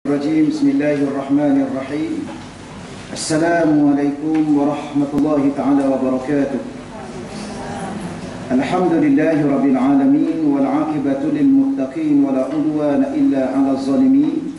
Rajim. Bismillahirrahmanirrahim. Assalamualaikum warahmatullahi ta'ala wabarakatuh. Alhamdulillahi rabbil alamin wal aqibatu lil muttaqin wala udwana illa 'alal zalimin.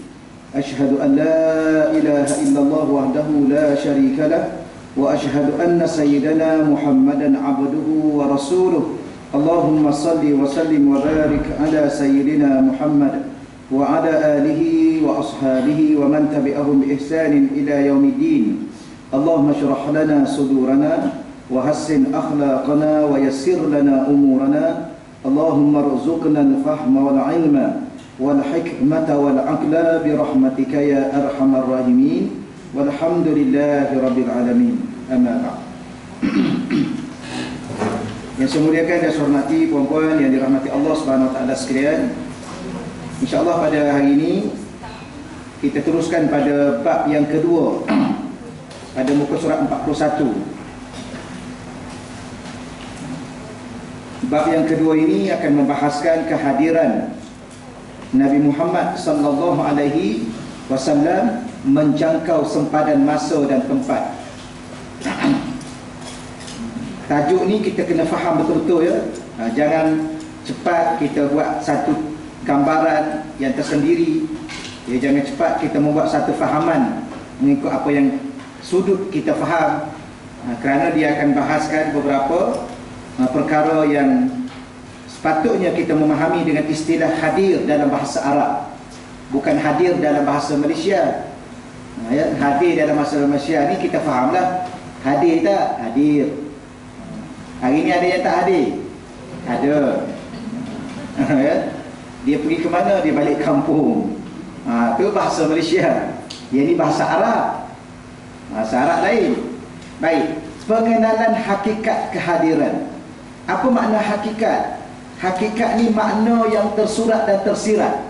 Ashhadu an la ilaha illallah wahdahu la syarika lah wa ashhadu anna sayyidana Muhammadan 'abduhu wa rasuluh. Allahumma salli wa sallim wa barik ala sayyidina Muhammad wa ala alihi wa ashabihi wa man tabi'ahum bi ihsanin ila yaumiddin. Allahumma shrah lana sudurana wa hassin akhlaqana wa yassir lana umurana. Allahumma rzuqna al-fahma wal 'ilma wal hikmata wal 'aqla bi rahmatika ya arhamar rahimin. Walhamdulillahi rabbil alamin. Amma ba'd. Yang saya muliakan dan saya hormati puan-puan yang dirahmati Allah Subhanahu wa taala sekalian. InsyaAllah pada hari ini kita teruskan pada bab yang kedua pada muka surat 41. Bab yang kedua ini akan membahaskan kehadiran Nabi Muhammad sallallahu alaihi wasallam menjangkau sempadan masa dan tempat. Tajuk ni kita kena faham betul-betul ya. Jangan cepat kita buat satu gambaran yang tersendiri. Jangan cepat kita membuat satu fahaman mengikut apa yang sudut kita faham, kerana dia akan bahaskan beberapa perkara yang sepatutnya kita memahami dengan istilah hadir dalam bahasa Arab, bukan hadir dalam bahasa Malaysia. Hadir dalam bahasa Malaysia ni kita fahamlah. Hadir tak? Hadir. Hari ni ada yang tak hadir? Ada. Dia pergi ke mana? Dia balik kampung. Itu bahasa Malaysia. Yang ni bahasa Arab. Bahasa Arab lain. Baik. Pengenalan hakikat kehadiran. Apa makna hakikat? Hakikat ni makna yang tersurat dan tersirat.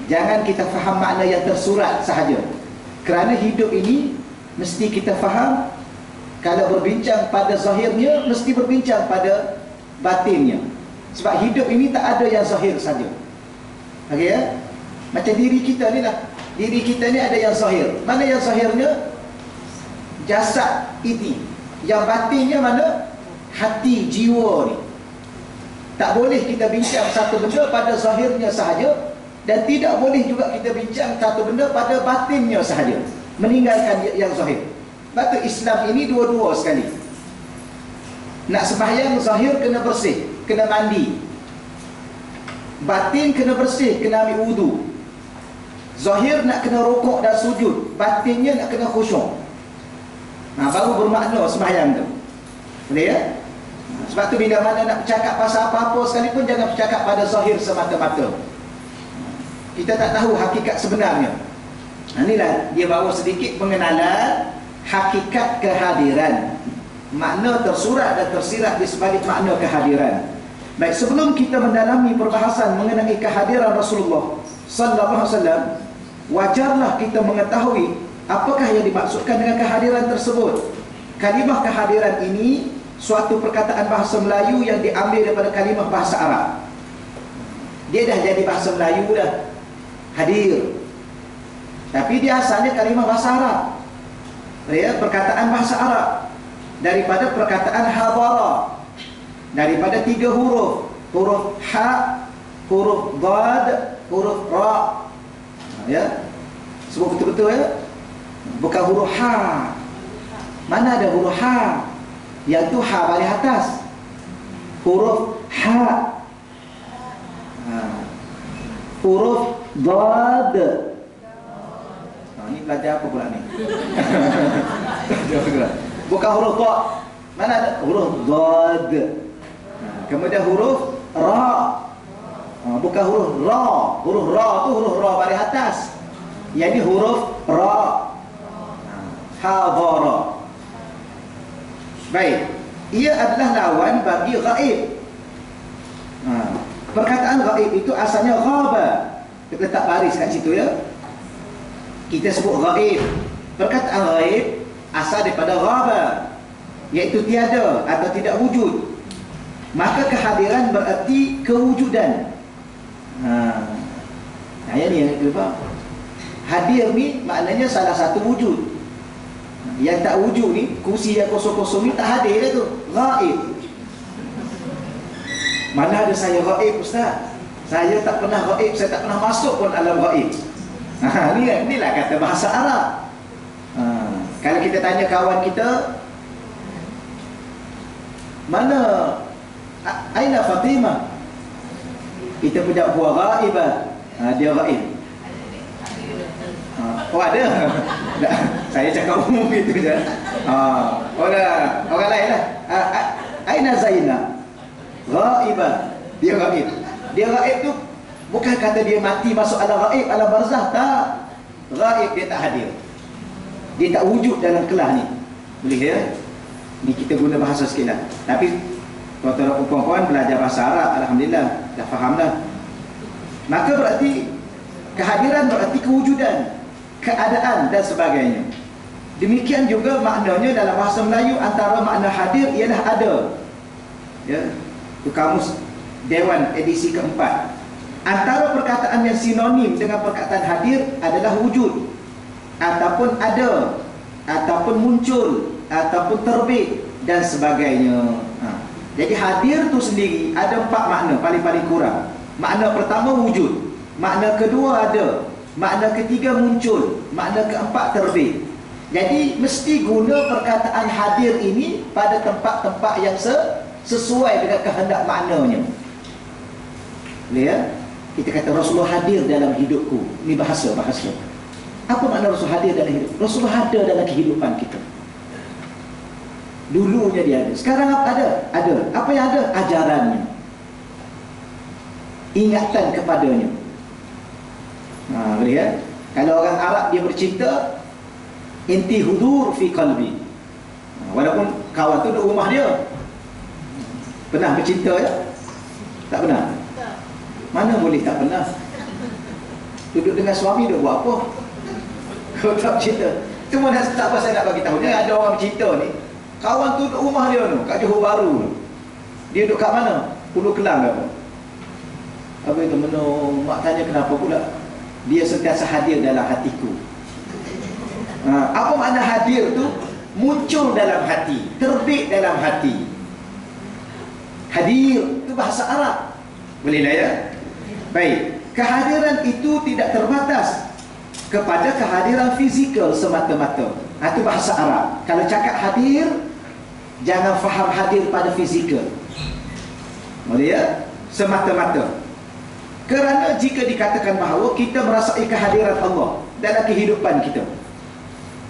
Jangan kita faham makna yang tersurat sahaja. Kerana hidup ini mesti kita faham. Kalau berbincang pada zahirnya, mesti berbincang pada batinnya. Sebab hidup ini tak ada yang zahir saja. Okey ya? Macam diri kita ni lah. Diri kita ni ada yang zahir. Mana yang zahirnya? Jasad ini. Yang batinnya mana? Hati, jiwa ni. Tak boleh kita bincang satu benda pada zahirnya sahaja, dan tidak boleh juga kita bincang satu benda pada batinnya sahaja, meninggalkan yang zahir. Sebab tu Islam ini dua-dua sekali. Nak sembahyang zahir kena bersih, kena mandi. Batin kena bersih, kena ambil wudu. Zahir nak kena rukuk dan sujud, batinnya nak kena khusyuk. Baru bermakna sembahyang tu. Boleh ya? Sebab tu bila mana nak bercakap pasal apa-apa sekalipun, jangan bercakap pada zahir semata-mata. Kita tak tahu hakikat sebenarnya. Inilah dia bawa sedikit pengenalan hakikat kehadiran. Makna tersurat dan tersirat di sebalik makna kehadiran. Baik, sebelum kita mendalami perbahasan mengenai kehadiran Rasulullah sallallahu alaihi wasallam, wajarlah kita mengetahui apakah yang dimaksudkan dengan kehadiran tersebut. Kalimah kehadiran ini suatu perkataan bahasa Melayu yang diambil daripada kalimah bahasa Arab. Dia dah jadi bahasa Melayu dah, hadir. Tapi dia asalnya kalimah bahasa Arab. Ya, perkataan bahasa Arab daripada perkataan hadara, daripada 3 huruf, huruf ha, huruf dad, huruf ra. Ya, sebut betul-betul ya, bukan huruf ha. Mana ada huruf ha? Iaitu ha paling atas. Huruf ha, huruf dad. Ini belajar apa pula ni? Bukan huruf ta. Mana ada huruf dad. Kemudian huruf ra. Bukan huruf ra. Huruf ra tu huruf ra paling atas. Yang ni huruf ra. Hadara. Baik. Ia adalah lawan bagi ghaib. Perkataan ghaib itu asalnya ghaba. Kita letak baris kat situ ya. Kita sebut ghaib. Perkataan ghaib asal daripada ghaba, iaitu tiada atau tidak wujud. Maka kehadiran berarti kewujudan. Yang ni yang kita faham. Hadir ni maknanya salah satu wujud. Yang tak wujud ni, kursi yang kosong-kosong ni tak hadir dah tu, ghaib. Mana ada saya ghaib Ustaz? Saya tak pernah ghaib, saya tak pernah masuk pun alam ghaib. Inilah kata bahasa Arab. Kalau kita tanya kawan kita, mana aina Fatimah? Kita pun jawab huwa ghaibah. Dia ghaib. Oh ada. Saya cakap umum gitu je. Orang lain lah. Aina Zainab? Ghaibah. Dia ghaib. Dia ghaib tu bukan kata dia mati masuk alam ghaib, alam barzah, tak. Ghaib dia tak hadir. Dia tak wujud dalam kelas ni. Boleh ya? Ni kita guna bahasa sikit lah. Tapi tuan-tuan dan puan-puan belajar bahasa Arab, alhamdulillah, dah faham dah. Maka berarti kehadiran berarti kewujudan, keadaan dan sebagainya. Demikian juga maknanya dalam bahasa Melayu, antara makna hadir ialah ada. Ya. Itu kamus Dewan edisi keempat. Antara perkataan yang sinonim dengan perkataan hadir adalah wujud, ataupun ada, ataupun muncul, ataupun terbit dan sebagainya. Jadi hadir tu sendiri ada 4 makna paling-paling kurang. Makna pertama wujud, makna kedua ada, makna ketiga muncul, makna keempat terbit. Jadi mesti guna perkataan hadir ini pada tempat-tempat yang sesuai dengan kehendak maknanya. Ya? Kita kata Rasulullah hadir dalam hidupku. Ini bahasa. Apa makna Rasulullah hadir dalam hidup? Rasulullah ada dalam kehidupan kita. Dulunya dia ada. Sekarang apa ada? Ada. Apa yang ada? Ajarannya. Ingatan kepadanya. Boleh ya? Kalau orang Arab dia bercerita, inti hudur fi qalbi. Walaupun kawan tu duduk rumah dia. Pernah bercerita ya? Tak pernah? Mana boleh tak pernah? Duduk dengan suami dia buat apa? Kau tak cerita. Cuma tak apa saya nak bagi tahu. Ni ada orang bercerita ni, kawan tu duduk rumah dia tu, kat Johor Bahru. Dia duduk kat mana? Pulau Kelang ke apa? Apa itu menung, mak tanya kenapa pula? Dia sentiasa hadir dalam hatiku. Apa makna hadir tu? Muncul dalam hati, terbit dalam hati. Hadir itu bahasa Arab. Bolehlah ya? Baik, kehadiran itu tidak terbatas kepada kehadiran fizikal semata-mata. Itu bahasa Arab. Kalau cakap hadir, jangan faham hadir pada fizikal. Boleh ya? Semata-mata. Kerana jika dikatakan bahawa kita merasai kehadiran Allah dalam kehidupan kita,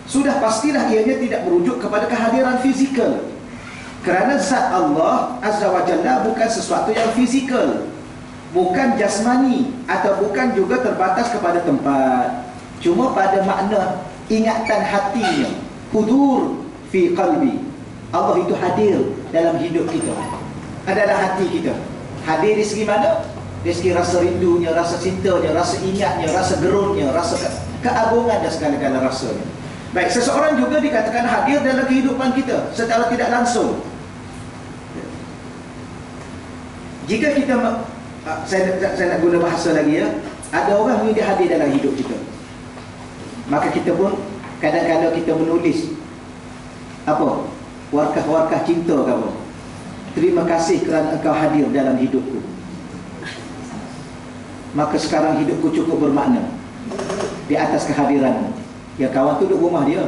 sudah pastilah ianya tidak merujuk kepada kehadiran fizikal. Kerana zat Allah Azza wa Jalla bukan sesuatu yang fizikal, bukan jasmani, atau bukan juga terbatas kepada tempat. Cuma pada makna ingatan hatinya, hudur fi qalbi. Allah itu hadir dalam hidup kita, adalah hati kita. Hadir di segi mana? Dari segi rasa rindunya, rasa cintanya, rasa ingatnya, rasa gerunnya, rasa keagungan dan segala-gala rasanya. Baik, seseorang juga dikatakan hadir dalam kehidupan kita secara tidak langsung. Jika kita saya nak guna bahasa lagi ya, ada orang ni dia hadir dalam hidup kita, maka kita pun kadang-kadang kita menulis apa? Warkah-warkah cinta ke apa? Terima kasih kerana engkau hadir dalam hidupku. Maka sekarang hidupku cukup bermakna di atas kehadiranmu. Ya, kawan tu duduk rumah dia,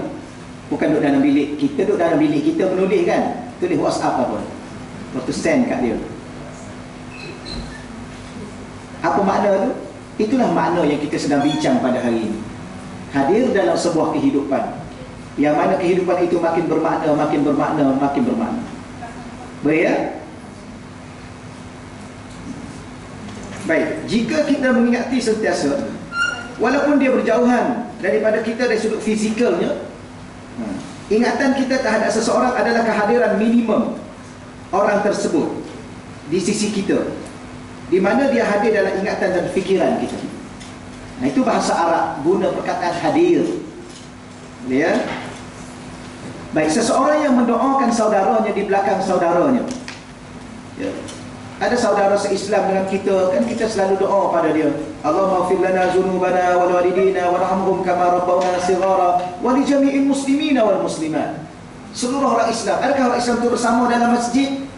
bukan duduk dalam bilik. Kita duduk dalam bilik kita menulis kan, tulis WhatsApp apa, lepas tu send kat dia. Apa makna tu? Itulah makna yang kita sedang bincang pada hari ini. Hadir dalam sebuah kehidupan, yang mana kehidupan itu makin bermakna, makin bermakna, makin bermakna. Baik ya? Baik, jika kita mengingati sentiasa, walaupun dia berjauhan daripada kita dari sudut fizikalnya, ingatan kita terhadap seseorang adalah kehadiran minimum orang tersebut di sisi kita, di mana dia hadir dalam ingatan dan fikiran kita. Nah, itu bahasa Arab guna perkataan hadir. Ya. Baik, seseorang yang mendoakan saudaranya di belakang saudaranya, ya, Ada saudara se-Islam dengan kita, kan kita selalu doa pada dia. Allahumma ighfir lana dzunubana wal walidina warhamhum kama rabbawna shighara wa li jami'il muslimina wal muslimat. Seluruh orang Islam. Adakah orang Islam itu bersama dalam masjid?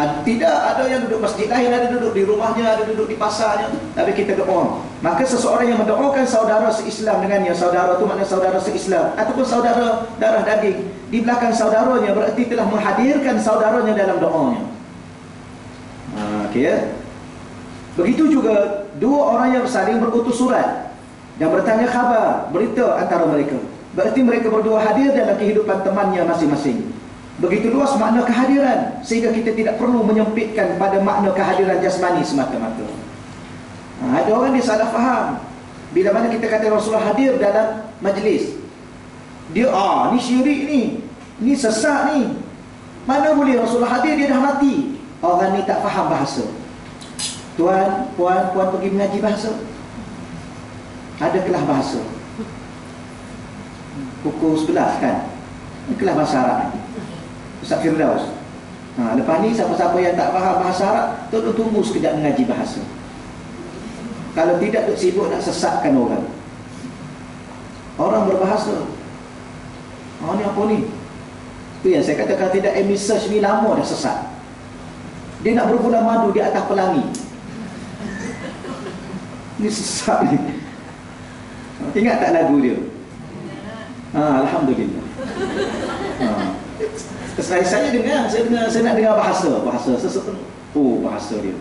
Tidak, ada yang duduk masjid lain, ada duduk di rumahnya, ada duduk di pasarnya. Tapi kita doa. Maka seseorang yang mendoakan saudara se-Islam dengannya, saudara itu maknanya saudara se-Islam ataupun saudara darah daging, di belakang saudaranya berarti telah menghadirkan saudaranya dalam doanya. Okay, ya? Begitu juga dua orang yang saling berutus surat dan bertanya khabar, berita antara mereka. Berarti mereka berdua hadir dalam kehidupan temannya masing-masing. Begitu luas makna kehadiran, sehingga kita tidak perlu menyempitkan pada makna kehadiran jasmani semata-mata. Ada orang dia salah faham. Bila mana kita kata Rasulullah hadir dalam majlis, dia ni syirik ni sesat ni. Mana boleh Rasulullah hadir, dia dah mati. Orang ni tak faham bahasa. Tuan pergi mengaji bahasa. Ada kelas bahasa. Pukul 11 kan? Kelas bahasa Arab. Ustaz Firdaus. Lepas ni siapa-siapa yang tak faham bahasa Arab, tunggu sekejap mengaji bahasa. Kalau tidak, duk sibuk nak sesatkan orang. Orang berbahasa. Ni apa ni? Itu yang saya kata, kalau tidak search ni lama dah sesat. Dia nak berbulan madu di atas pelangi. Ini sesat ni. Ingat tak lagu dia? Alhamdulillah. Saya dengar, saya nak dengar bahasa. Bahasa dia.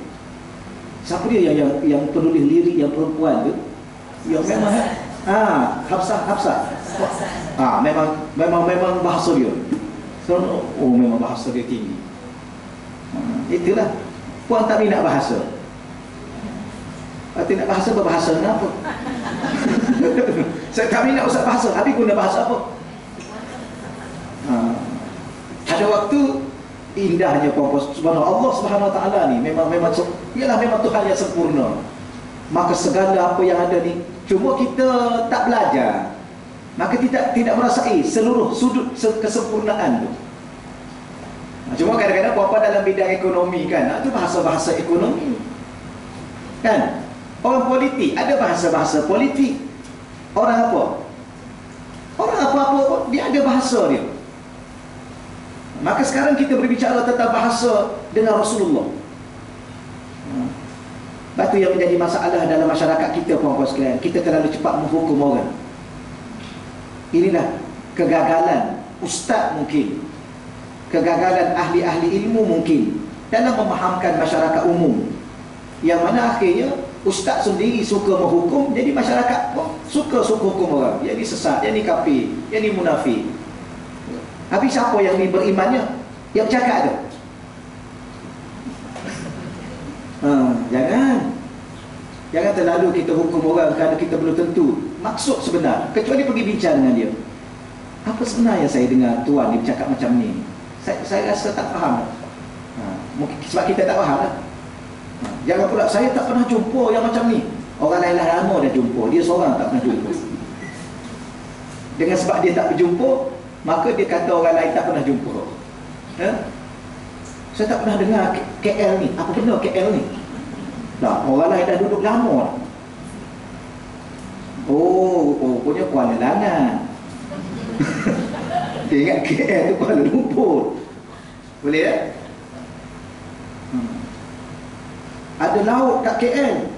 Siapa dia yang penulis lirik yang perempuan tu? Yang memang Hafsah. Memang bahasa dia. Memang bahasa dia tinggi. Itulah. Puan tak minat bahasa. Tak nak bahasa, berbahasa kenapa? Saya tak minat usah bahasa, habis guna bahasa apa? Ada waktu indahnya puan-puan, subhanallah, Allah Subhanahu Wa Taala ni memang Tuhan yang sempurna. Maka segala apa yang ada ni, cuma kita tak belajar, maka tidak merasai seluruh sudut kesempurnaan tu. Cuma kadang-kadang puan-puan dalam bidang ekonomi kan, itu bahasa-bahasa ekonomi kan. Orang politik ada bahasa-bahasa politik. Orang apa-apa dia ada bahasa dia. Maka sekarang kita berbicara tentang bahasa dengan Rasulullah. Batu yang menjadi masalah dalam masyarakat kita, puan-puan sekalian, kita terlalu cepat menghukum orang. Inilah kegagalan ustaz mungkin, kegagalan ahli-ahli ilmu mungkin dalam memahamkan masyarakat umum, yang mana akhirnya ustaz sendiri suka menghukum, jadi masyarakat pun suka hukum orang. Yang ni sesat, yang ni kafir, yang ni munafik. Habis siapa yang ni berimannya? Yang bercakap tu. Jangan terlalu kita hukum orang kerana kita belum tentu maksud sebenar, kecuali pergi bincang dengan dia. Apa sebenarnya saya dengar tuan dia bercakap macam ni? Saya rasa tak faham. Mungkin sebab kita tak faham lah. Jangan pula saya tak pernah jumpa yang macam ni. Orang lain lah lama dah jumpa, dia seorang tak pernah jumpa. Dengan sebab dia tak berjumpa, maka dia kata orang lain tak pernah jumpa. Saya tak pernah dengar KL ni. Apa benar KL ni? Orang lain dah duduk lama. Punya Kuala Langat. Dia ingat KL tu Kuala Lumpur. Boleh ya? Ada laut kat KL.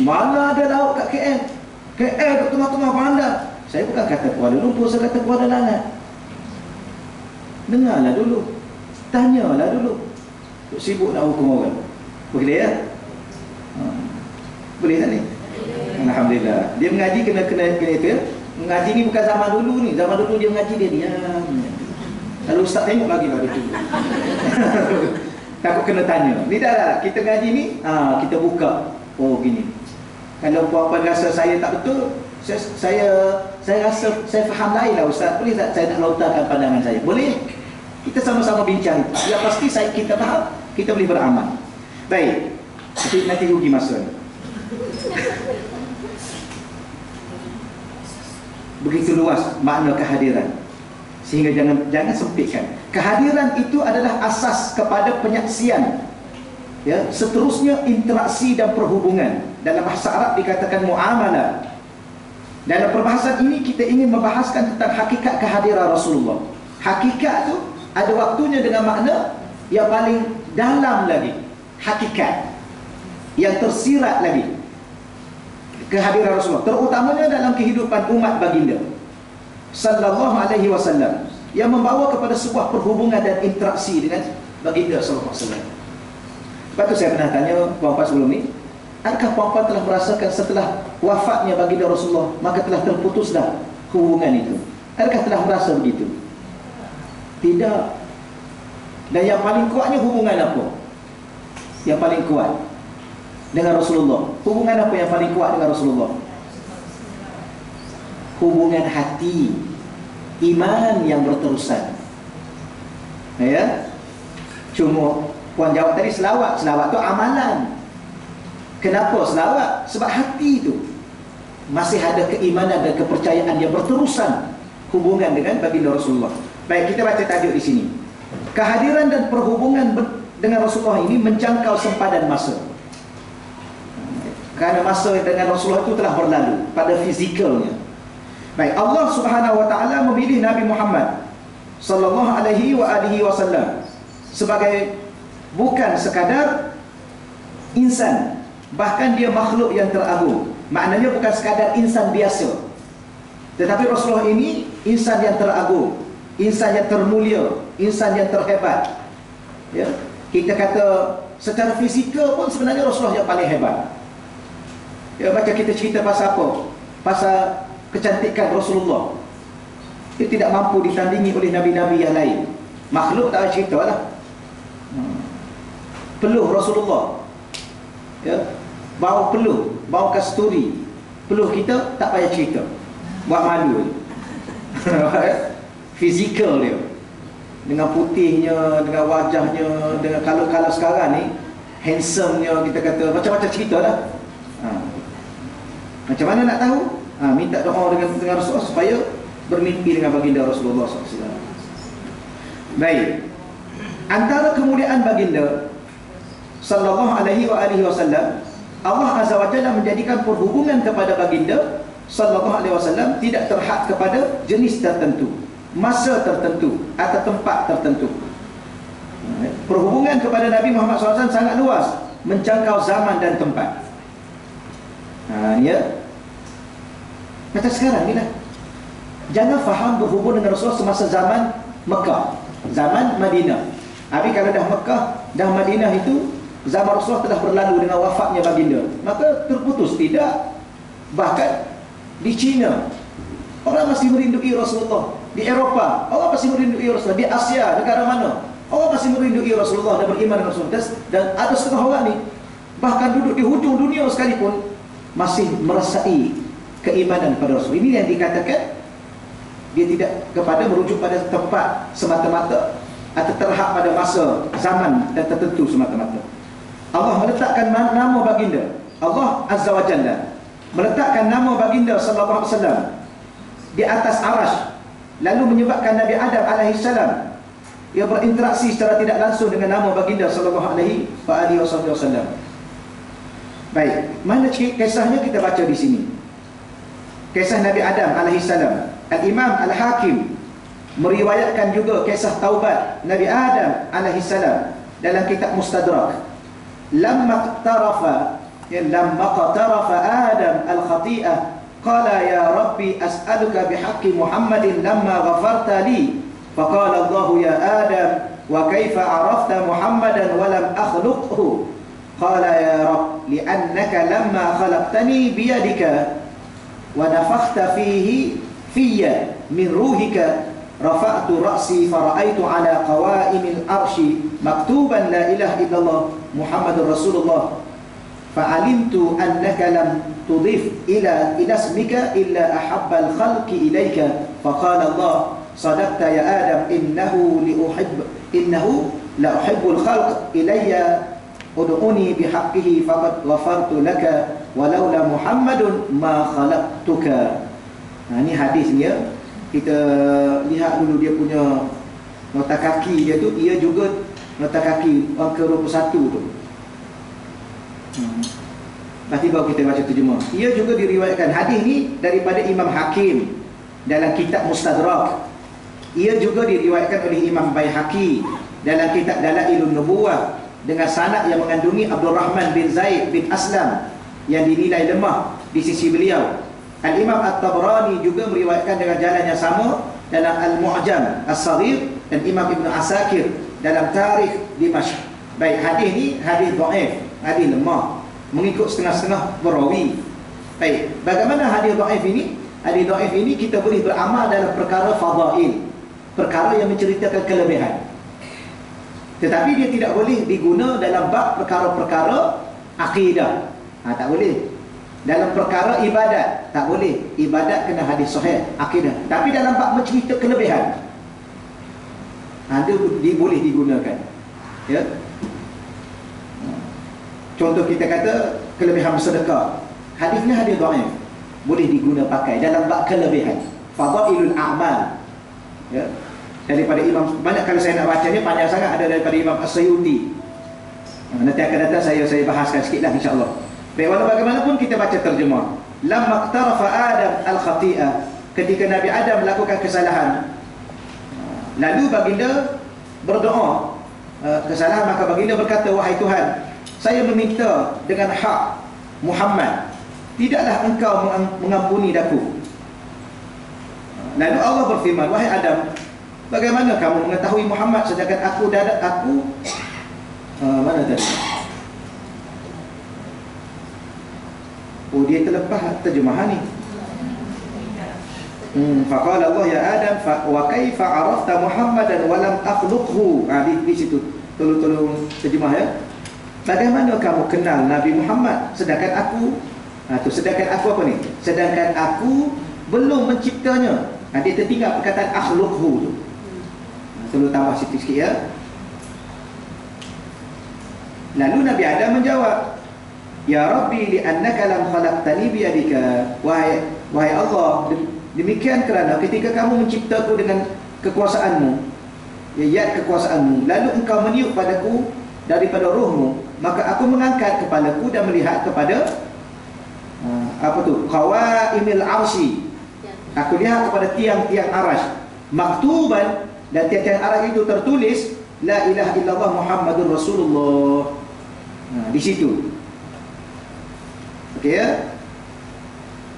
Mana ada laut kat KL? KL kat tengah-tengah bandar. Saya bukan kata Kuala Lumpur, saya kata Kuala Langat. Dengarlah dulu, tanyalah dulu. Sibuk nak hukum orang. Boleh ya? Boleh tak ni? Alhamdulillah. Dia mengaji kena itu ya. Mengaji ni bukan zaman dulu ni. Zaman dulu dia mengaji, dia diam. Kalau ustaz tengok lagi lah dia tunggu. Takut kena tanya. Ni dah kita ngaji ni, kita buka. Gini. Kalau puan-puan rasa saya tak betul, saya rasa saya faham lain lah ustaz. Boleh tak saya nak lontarkan pandangan saya? Boleh. Kita sama-sama bincang. Yang pasti kita faham, kita boleh beramal. Baik. Nanti rugi masa. Begitu luas makna kehadiran, sehingga jangan sempitkan. Kehadiran itu adalah asas kepada penyaksian. Ya, seterusnya interaksi dan perhubungan. Dalam bahasa Arab dikatakan muamalah. Dalam perbahasan ini kita ingin membahaskan tentang hakikat kehadiran Rasulullah. Hakikat tu ada waktunya dengan makna yang paling dalam lagi. Hakikat yang tersirat lagi kehadiran Rasulullah, terutamanya dalam kehidupan umat baginda sallallahu alaihi wasallam, yang membawa kepada sebuah perhubungan dan interaksi dengan baginda sallallahu alaihi wasallam. Lepas tu saya pernah tanya puan-puan sebelum ni, adakah puan-puan telah merasakan setelah wafatnya baginda Rasulullah maka telah terputus dah hubungan itu? Adakah telah merasa begitu? Tidak. Dan yang paling kuatnya hubungan apa? Yang paling kuat dengan Rasulullah. Hubungan apa yang paling kuat dengan Rasulullah? Hubungan hati, iman yang berterusan. Ya. Cuma puan jawab tadi selawat. Selawat tu amalan. Kenapa selawat? Sebab hati itu masih ada keimanan dan kepercayaan yang berterusan hubungan dengan baginda Rasulullah. Baik, kita baca tajuk di sini. Kehadiran dan perhubungan dengan Rasulullah ini menjangkau sempadan masa. Kerana masa dengan Rasulullah itu telah berlalu pada fizikalnya. Baik, Allah Subhanahu wa taala memilih Nabi Muhammad sallallahu alaihi wasallam sebagai bukan sekadar insan, bahkan dia makhluk yang teragung. Maknanya bukan sekadar insan biasa, tetapi Rasulullah ini insan yang teragung, insan yang termulia, insan yang terhebat. Ya, kita kata secara fizikal pun sebenarnya Rasulullah yang paling hebat. Ya, baca kita cerita pasal apa? Pasal kecantikan Rasulullah. Dia tidak mampu ditandingi oleh nabi-nabi yang lain. Makhluk tak ada cerita lah. Peluh Rasulullah, ya, bau peluh, bau kasturi, peluh kita tak payah cerita, buat malu. Fizikal dia, dengan putihnya, dengan wajahnya, dengan kalau sekarang ni handsome-nya, kita kata macam-macam cerita lah. Macam mana nak tahu? Minta doa dengan Rasulullah supaya bermimpi dengan baginda Rasulullah SAW. Baik, antara kemuliaan baginda sallallahu alaihi wasallam, Allah Azza wa Jalla menjadikan perhubungan kepada baginda sallallahu alaihi wasallam tidak terhad kepada jenis tertentu, masa tertentu atau tempat tertentu. Perhubungan kepada Nabi Muhammad SAW sangat luas, menjangkau zaman dan tempat. Ya, macam sekarang ni lah. Jangan faham berhubung dengan Rasulullah semasa zaman Mekah, zaman Madinah. Tapi kalau dah Mekah, dah Madinah itu zaman Rasulullah telah berlalu dengan wafatnya baginda, maka terputus. Tidak. Bahkan di China orang masih merindui Rasulullah, di Eropah orang masih merindui Rasulullah, di Asia, negara mana orang masih merindui Rasulullah dan beriman dengan Rasulullah. Dan ada setengah orang ni bahkan duduk di hujung dunia sekalipun masih merasai keimanan pada Rasul. Ini yang dikatakan dia tidak kepada merujuk pada tempat semata-mata atau terhad pada masa zaman dan tertentu semata-mata. Allah meletakkan nama baginda, Allah Azza wa Jalla meletakkan nama baginda sallallahu alaihi wasallam di atas arash, lalu menyebabkan Nabi Adam alaihissalam ia berinteraksi secara tidak langsung dengan nama baginda sallallahu alaihi wasallam. Baik, mana kisahnya kita baca di sini. Kisah Nabi Adam alaihissalam. Al-Imam Al-Hakim meriwayatkan juga kisah taubat Nabi Adam alaihissalam dalam kitab Mustadrak. Lamma qtarafa Adam al-khati'ah qala ya Rabbi as'aluka bihaqqi Muhammadin lamma ghafarta li faqala Allah ya Adam wa kaifa arafta Muhammadan wa lam akhluqhu qala ya Rabb li'annaka lamma khalaqtani biyadika wa nafakhta fiyya min ruhika rafa'tu ra'si fara'aitu ala qawa'imil arshi maktuban la ilaha illallah Muhammadur Rasulullah fa'alimtu annaka lam tudif ila ismika illa ahabbal khalqi ilaika faqala Allah sadaqta ya Adam innahu la uhibbul khalq ilayya ud'uni bihaqqihi faqad ghafartu laka walaula Muhammadun ma khalaqtuka. Ini hadis dia. Kita lihat dulu dia punya nota kaki dia tu, ia juga nota kaki angka 21 tu. Nanti baru kita baca terjemah. Ia juga diriwayatkan, hadis ni daripada Imam Hakim dalam kitab Mustadrak. Ia juga diriwayatkan oleh Imam Baihaqi dalam kitab Dalailun Nubuwah dengan sanad yang mengandungi Abdul Rahman bin Zaid bin Aslam yang dinilai lemah di sisi beliau. Al-Imam At-Tabrani juga meriwayatkan dengan jalan yang sama dalam Al-Mu'jam As-Saghir, dan Imam Ibn Asakir dalam Tarikh Dimashq. Baik, hadis ni hadis dhaif, hadis lemah, mengikut setengah-setengah perawi. Baik, bagaimana hadis dhaif ini? Hadis dhaif ini kita boleh beramal dalam perkara fadail, perkara yang menceritakan kelebihan. Tetapi dia tidak boleh diguna dalam bab perkara-perkara akidah. Tak boleh. Dalam perkara ibadat tak boleh. Ibadat kena hadis sahih, akidah. Tapi dalam bab mencerita kelebihan, dia boleh digunakan. Ya. Contoh kita kata kelebihan bersedekah. Hadisnya hadis dhaif, boleh diguna pakai dalam bab kelebihan. Fadailul a'mal. Ya. Daripada Imam, banyak kalau saya nak bacanya panjang sangat, ada daripada Imam As-Suyuti. Nanti akan datang saya bahaskan sikitlah insya-Allah. Baik, walau bagaimanapun kita baca terjemah. Lamma iqtarafa Adam al-khati'ah, ketika Nabi Adam melakukan kesalahan, lalu baginda berdoa kesalahan, maka baginda berkata, wahai Tuhan, saya meminta dengan hak Muhammad, tidaklah engkau mengampuni daku. Lalu Allah berfirman, wahai Adam, bagaimana kamu mengetahui Muhammad sedangkan aku mana tadi? Oh, dia terlepas terjemahan ni. Faqala Allah ya Adam, wa kaifa arafta Muhammadan wa lam akhluqhu. Di situ tolong terjemah ya. Bagaimana kamu kenal Nabi Muhammad sedangkan aku sedangkan aku apa ni? Sedangkan aku belum menciptanya. Dia tertinggal perkataan akhluqhu tu. Tolong tambah sikit ya. Lalu Nabi Adam menjawab, ya Rabbi li'annaka lam khalaqtani biyadika. Wahai Allah, demikian kerana ketika kamu menciptaku dengan kekuasaanmu, yad kekuasaanmu, lalu engkau meniup padaku daripada rohmu, maka aku mengangkat kepalaku dan melihat kepada qawaimil arsy. Aku lihat kepada tiang-tiang arash, maktuban, dan tiang-tiang arash itu tertulis la ilaha illallah Muhammadur Rasulullah. Di situ. Okey ya?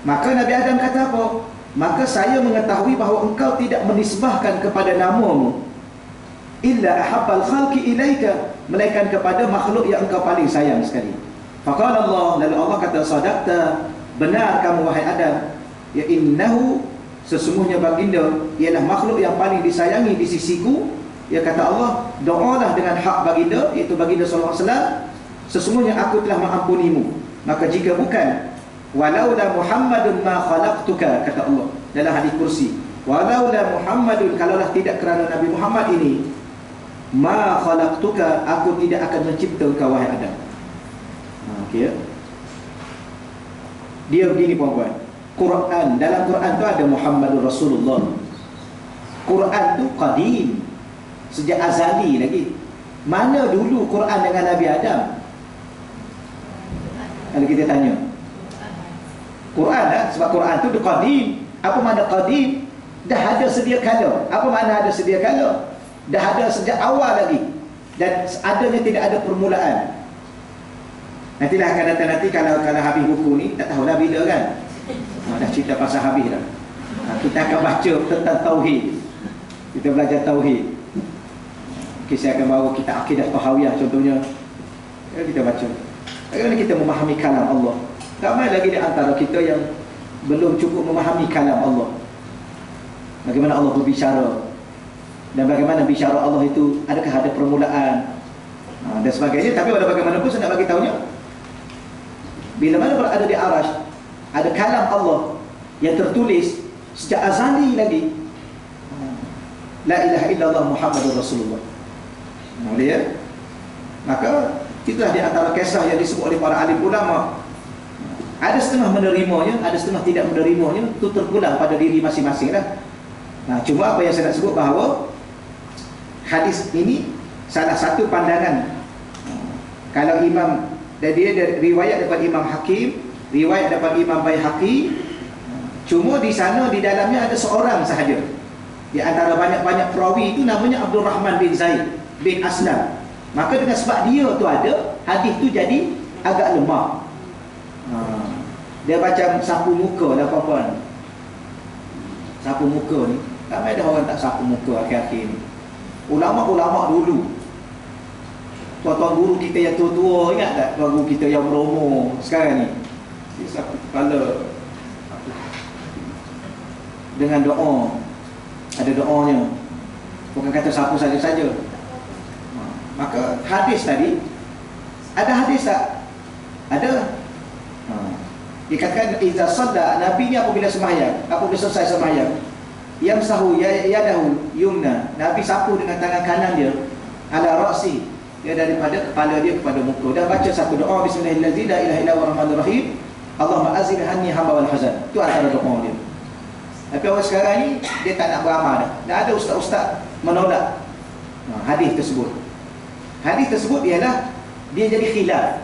Maka Nabi Adam kata apa? Maka saya mengetahui bahawa engkau tidak menisbahkan kepada namamu illa ahabbal khalqi ilaika, melainkan kepada makhluk yang engkau paling sayang sekali. Faqala Allah, lalu Allah kata, sadaqta, benar kamu wahai Adam, ya innahu, sesungguhnya baginda ialah makhluk yang paling disayangi di sisiku. Ya, kata Allah, doalah dengan hak baginda, iaitu baginda sallallahu alaihi wasallam, sesungguhnya aku telah mengampunimu. Maka jika bukan, walaula Muhammadun ma khalaqtuka, kata Allah dalam hadis kursi, walaula Muhammadun, kalaulah tidak kerana Nabi Muhammad ini, ma khalaqtuka, aku tidak akan mencipta engkau wahai Adam. Okey ya. Dia begini puan-puan, Quran, dalam Quran tu ada Muhammadur Rasulullah. Quran tu qadim, sejak azali lagi. Mana dulu Quran dengan Nabi Adam? Kalau kita tanya Quran sebab Quran tu qadim. Apa makna qadim? Dah ada sedia kala. Apa makna ada sedia kala? Dah ada sejak awal lagi, dan adanya tidak ada permulaan. Nantilah akan datang nanti kalau habis buku ni, tak tahulah bila kan. Dah cerita pasal habis dah. Kita akan baca tentang tauhid. Kita belajar tauhid. Okay, saya akan bawa kitab Akidah Tahawiyah contohnya. Kita baca bagaimana kita memahami kalam Allah. Ramai lagi di antara kita yang belum cukup memahami kalam Allah. Bagaimana Allah berbicara, dan bagaimana bicara Allah itu, adakah ada permulaan dan sebagainya. Tapi pada bagaimanapun saya nak bagi tahunya, bila mana berada di arash, ada kalam Allah yang tertulis sejak azali lagi, la ilaha illallah Muhammadur Rasulullah. Ya? Maka itulah di antara kisah yang disebut oleh para alim ulama. Ada setengah menerimanya, ada setengah tidak menerimanya. Itu terpulang pada diri masing-masing lah. Cuma apa yang saya nak sebut, bahawa hadis ini salah satu pandangan. Kalau Imam Dan dia riwayat daripada Imam Hakim, riwayat daripada Imam Baihaqi. Cuma di sana, di dalamnya ada seorang sahaja di antara banyak-banyak perawi itu, namanya Abdul Rahman bin Zaid bin Aslam. Maka dengan sebab dia tu ada, hadis tu jadi agak lemah. Dia macam sapu muka lah puan-puan. Sapu muka ni, ramai dah orang tak sapu muka akhir-akhir ni. Ulama-ulama dulu, tuan-tuan guru kita yang tua-tua, ingat tak tuan guru kita yang beromo sekarang ni? Dia sapu kepala dengan doa. Ada doanya, bukan kata sapu saja-saja. Maka hadis tadi, ada hadis tak? Ada. Dikatakan iza sadda, Nabi ni apabila sembahyang, apabila selesai sembahyang, yamsahu yadahu yumna, Nabi sapu dengan tangan kanan dia ala ra'si, dia daripada kepala dia kepada muka, dan baca satu doa, bismillahirrahmanirrahim, la ilaha illallah warahmanir rahim, Allahumma azil anni hamba wal hazan. Itu antara doa dia. Tapi orang sekarang ni dia tak nak beramal dah. Dan ada ustaz-ustaz menolak hadis tersebut. Hadis tersebut ialah dia jadi khilaf.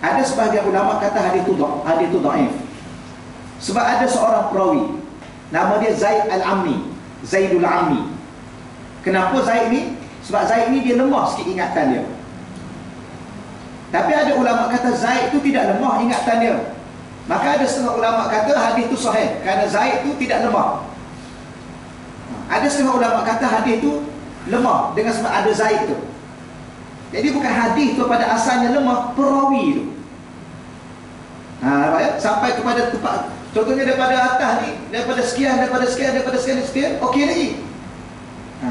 Ada sebahagian ulama kata hadis tu dhaif. Sebab ada seorang perawi nama dia Zaid Al-Ammi, Zaidul Ammi. Kenapa Zaid ni? Sebab Zaid ni dia lemah sikit ingatan dia. Tapi ada ulama kata Zaid tu tidak lemah ingatan dia. Maka ada setengah ulama kata hadis tu sahih kerana Zaid tu tidak lemah. Ada setengah ulama kata hadis tu lemah dengan sebab ada Zaid tu. Jadi bukan hadis tu pada asalnya lemah, perawi tu. Sampai kepada tempat, contohnya daripada atas ni, daripada sekian, okey lagi.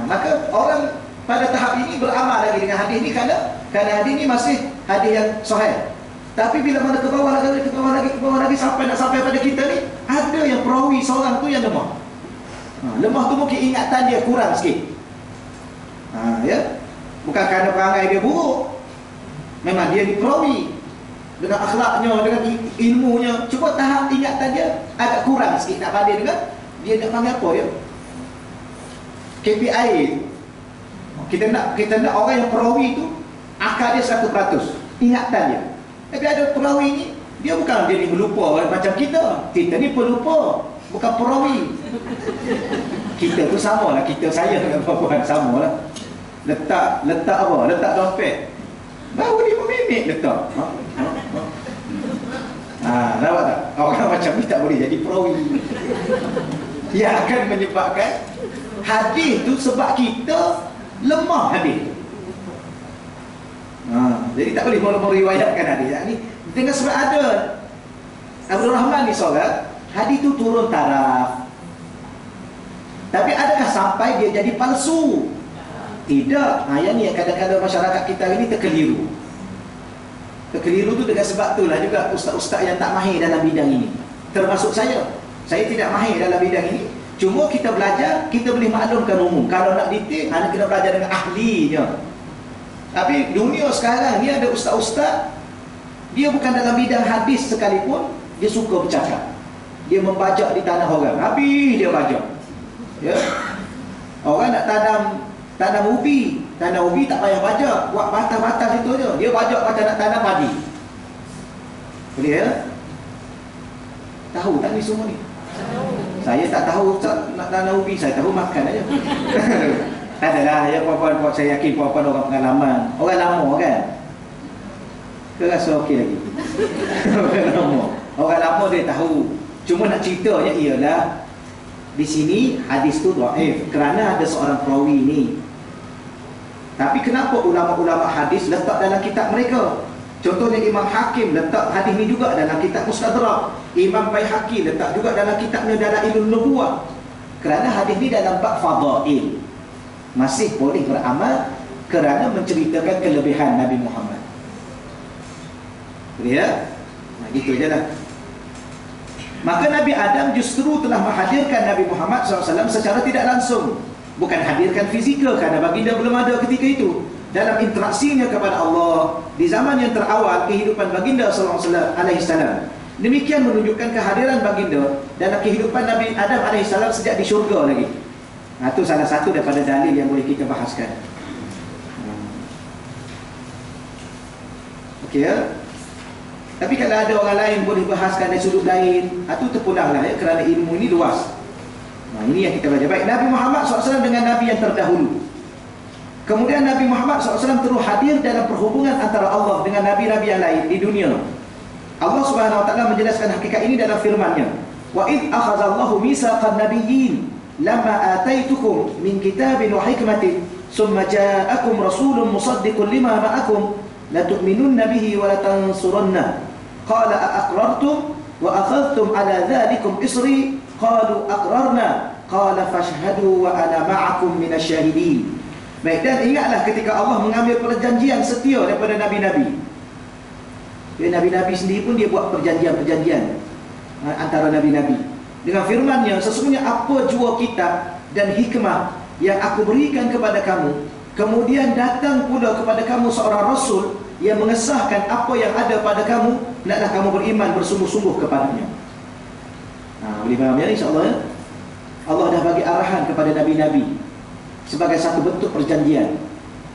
Maka orang pada tahap ini beramal lagi dengan hadis ni kerana hadis ni masih hadis yang sahih. Tapi bila mana ke bawah lagi sampai pada kita ni, ada yang perawi seorang tu yang lemah. Lemah tu mungkin ingatan dia kurang sikit. Ya. Bukan kerana perangai dia buruk. Memang dia diperawi dengan akhlaknya, dengan ilmunya. Cuma tahap ingatan dia agak kurang sikit. Tak pada dengan dia nak panggil apa ya? KPI. Kita nak orang yang perawi tu akal dia 100%, ingatan dia. Tapi ada perawi ni, dia bukan jadi melupa macam kita. Kita ni pelupa, bukan perawi. Kita tu samalah, saya dengan puan-puan samalah. Letak apa? Letak dompet. Baru 5 minit letak. Nampak tak? Orang macam ni tak boleh jadi perawi. Ia akan menyebabkan hadis tu sebab kita lemah hadis. Jadi tak boleh meriwayatkan hadis. Ni dengan sebab ada Abdul Rahman ni seorang, hadis tu turun taraf. Tapi adakah sampai dia jadi palsu? Tidak. Yang ni kadang-kadang masyarakat kita ini terkeliru. Terkeliru tu dengan sebab itulah juga ustaz-ustaz yang tak mahir dalam bidang ini. Termasuk saya. Saya tidak mahir dalam bidang ini. Cuma kita belajar, kita boleh maklumkan umum. Kalau nak detail, anda kena belajar dengan ahlinya. Tapi dunia sekarang ni ada ustaz-ustaz, dia bukan dalam bidang hadis sekalipun, dia suka bercakap. Dia membajak di tanah orang. Habis dia bajak. Ya. Orang nak tanam ubi tak payah bajak, buat batas-batas itu je. Dia bajak macam nak tanam padi. Boleh ya? Tahu tak ni semua ni? Saya tak tahu nak tanam ubi, saya tahu makan aja. Tak adalah ya puan-puan, saya yakin puan-puan orang pengalaman. Orang lama kan? Ke rasa okey lagi? Orang lama dia tahu. Cuma nak ceritanya ialah di sini hadis tu dhaif kerana ada seorang perawi ni. Tapi kenapa ulama-ulama hadis letak dalam kitab mereka? Contohnya Imam Hakim letak hadis ni juga dalam kitab Mustadrak. Imam Baihaqi letak juga dalam kitabnya Dalailun Nubuwah. Kerana hadis ni dalam bab fadail. Masih boleh beramal kerana menceritakan kelebihan Nabi Muhammad. Boleh ya? Gitu je lah. Maka Nabi Adam justru telah menghadirkan Nabi Muhammad SAW secara tidak langsung. Bukan hadirkan fizikal kerana baginda belum ada ketika itu. Dalam interaksinya kepada Allah di zaman yang terawal kehidupan baginda SAW. Demikian menunjukkan kehadiran baginda dalam kehidupan Nabi Adam AS sejak di syurga lagi. Itu salah satu daripada dalil yang boleh kita bahaskan. Okey. Ya. Tapi kalau ada orang lain boleh bahaskan dari sudut lain, itu terpulanglah ya, kerana ilmu ini luas. Ini yang kita belajar. Baik, Nabi Muhammad SAW dengan Nabi yang terdahulu. Kemudian Nabi Muhammad SAW terus hadir dalam perhubungan antara Allah dengan Nabi-Nabi yang lain di dunia. Allah Subhanahu Wa Taala menjelaskan hakikat ini dalam firman-Nya. Wa id akhadallahu mitsaqan nabiyyin lama ataitukum min kitabin wa hikmatin thumma ja'akum rasulun musaddiqun lima ma'akum la tu'minunna bihi wa la tansurunna qala aqrartum wa akhadhtum ala dhalikum isri qalu aqrarna qala fashhadu wa ana ma'akum minasyahidin. Baik, dan ingatlah ketika Allah mengambil perjanjian setia daripada nabi-nabi. Nabi-nabi sendiri pun dia buat perjanjian-perjanjian antara nabi-nabi dengan firman-Nya, sesungguhnya apa jua kitab dan hikmah yang aku berikan kepada kamu, kemudian datang pula kepada kamu seorang rasul yang mengesahkan apa yang ada pada kamu, hendaklah kamu beriman bersungguh-sungguh kepadanya. Boleh faham ya, insya-Allah ya? Allah dah bagi arahan kepada nabi-nabi sebagai satu bentuk perjanjian.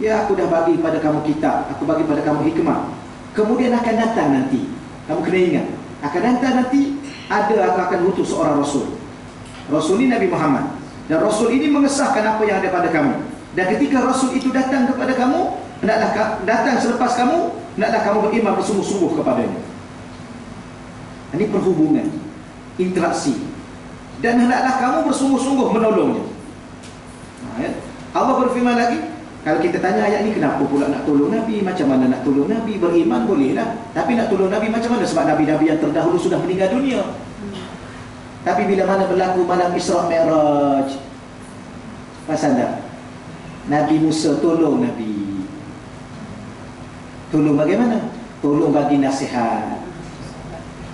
Ya, aku dah bagi pada kamu kitab, aku bagi pada kamu hikmah. Kemudian akan datang nanti, kamu kena ingat, akan datang nanti aku akan utus seorang rasul. Rasul ini Nabi Muhammad, dan rasul ini mengesahkan apa yang ada pada kamu. Dan ketika rasul itu datang kepada kamu, hendaklah datang selepas kamu, hendaklah kamu beriman bersungguh-sungguh kepadanya. Ini perhubungan, interaksi, dan hendaklah kamu bersungguh-sungguh menolongnya. Allah berfirman lagi, kalau kita tanya ayat ini, kenapa pula nak tolong Nabi? Macam mana nak tolong Nabi? Beriman bolehlah, tapi nak tolong Nabi macam mana? Sebab Nabi-Nabi yang terdahulu sudah meninggal dunia. Tapi bila mana berlaku malam Isra' Mi'raj, pasal tak? Nabi Musa tolong Nabi. Tolong bagaimana? Tolong bagi nasihat.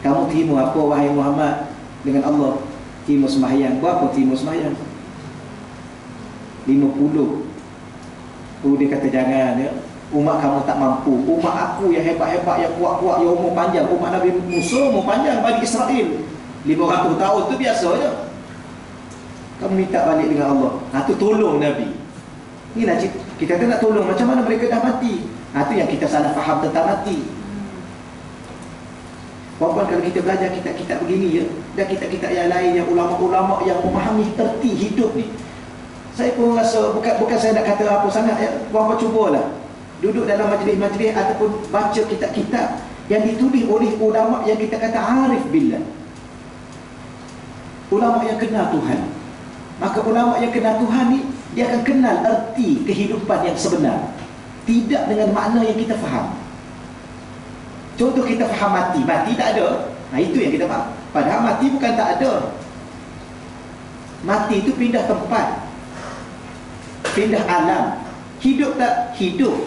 Kamu terima apa wahai Muhammad dengan Allah? Terima sembahyang. Berapa terima sembahyang? 50. Dia kata jangan ya. Umat kamu tak mampu. Umat aku yang hebat-hebat, yang kuat-kuat, yang umur panjang. Umat Nabi Musa umur panjang bagi Israel 500 tahun tu biasa je. Kamu minta balik dengan Allah. Itu tolong Nabi. Inilah kita kata nak tolong. Macam mana mereka dah mati? Itu yang kita salah faham tentang mati. Puan-puan, kalau kita belajar kitab-kitab begini ya, dan kitab-kitab yang lain, yang ulama-ulama yang memahami erti hidup ni, saya pun rasa, bukan saya nak kata apa sangat ya, puan-puan cubalah duduk dalam majlis-majlis ataupun baca kitab-kitab yang ditulis oleh ulama yang kita kata arif billah, ulama yang kenal Tuhan. Maka ulama yang kenal Tuhan ni, dia akan kenal erti kehidupan yang sebenar, tidak dengan makna yang kita faham. Contoh, kita faham mati tak ada. Itu yang kita faham. Padahal mati bukan tak ada. Mati itu pindah tempat, pindah alam. Hidup tak? Hidup,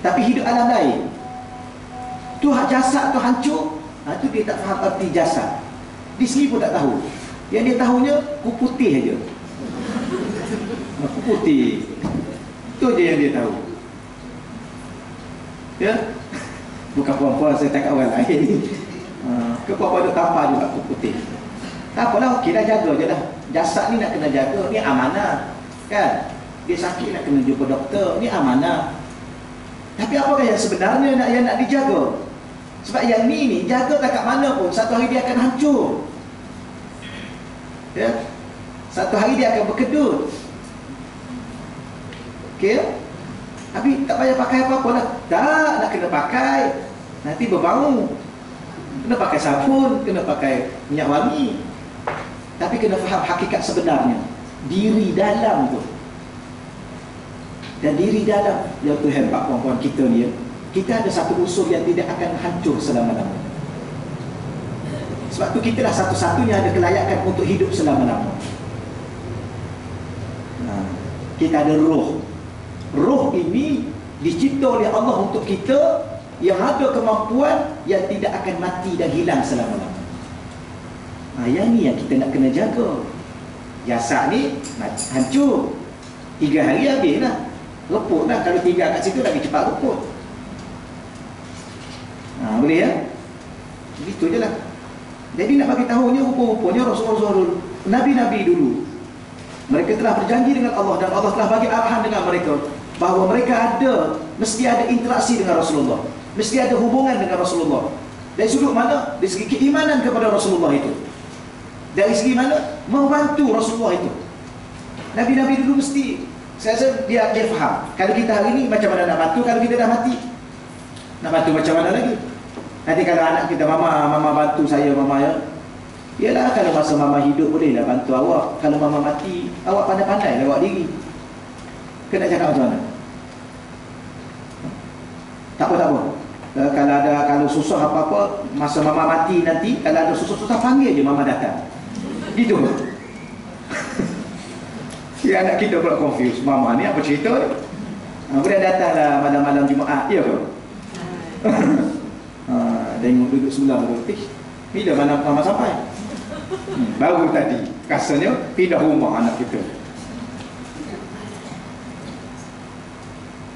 tapi hidup alam lain. Tu jasad tu hancur, tu dia tak faham arti jasad. Di sini pun tak tahu. Yang dia tahunya kupu putih aja. Kupu putih, tu je yang dia tahu. Ya, bukan puan-puan, saya cakap orang lain. Puan-puan ada tampar juga kupu putih. Tak apalah, okey dah, jaga je dah. Jasad ni nak kena jaga, ni amanah kan. Dia sakit nak kena jumpa doktor, ni amanah. Tapi apakah yang sebenarnya yang nak dijaga? Sebab yang ni jaga tak kat mana pun, satu hari dia akan hancur. Ya, satu hari dia akan berkedut. Okey, tapi tak payah pakai apa-apa lah. Tak nak kena pakai, nanti berbau. Kena pakai sabun, kena pakai minyak wangi. Tapi kena faham hakikat sebenarnya, diri dalam tu. Dan diri dalam, ya Tuhan, pak puan-puan kita ni ya, kita ada satu unsur yang tidak akan hancur selama-lamanya. Sebab tu kita lah satu-satunya ada kelayakan untuk hidup selama-lamanya. Kita ada roh. Roh ini dicipta oleh Allah untuk kita, yang ada kemampuan yang tidak akan mati dan hilang selama-lamanya. Yang ni yang kita nak kena jaga. Jasad ni hancur, 3 hari habis lah, reput lah. Kalau tinggal kat situ lagi cepat reput. Boleh ya? Begitu je lah. Jadi nak bagi tahunya, rupa-rupanya Rasul-Rasul, Nabi-Nabi dulu, mereka telah berjanji dengan Allah, dan Allah telah bagi arahan dengan mereka bahawa mereka mesti ada interaksi dengan Rasulullah. mesti ada hubungan dengan Rasulullah. Dari sudut mana? Dari segi keimanan kepada Rasulullah itu. Dari segi mana? Membantu Rasulullah itu. Nabi-nabi dulu mesti, saya rasa dia faham. Kalau kita hari ini macam mana nak bantu kalau kita dah mati? Nak bantu macam mana lagi? Nanti kalau anak kita, mama bantu saya, mama ya. Yalah, kalau masa mama hidup bolehlah bantu awak. Kalau mama mati, awak pandai-pandai lawak diri. Kena cakap macam mana? Tak apa. Kalau susah apa-apa, masa mama mati nanti, kalau ada susah-susah, panggil je mama datang. Gitu. Si anak kita pula confuse. Mama ni apa cerita ni? Kemudian datanglah malam-malam Jumaat. Ya ke? Tengok duduk sebelah tu. Bila mana mama sampai? Baru tadi. Rasanya pindah rumah anak kita.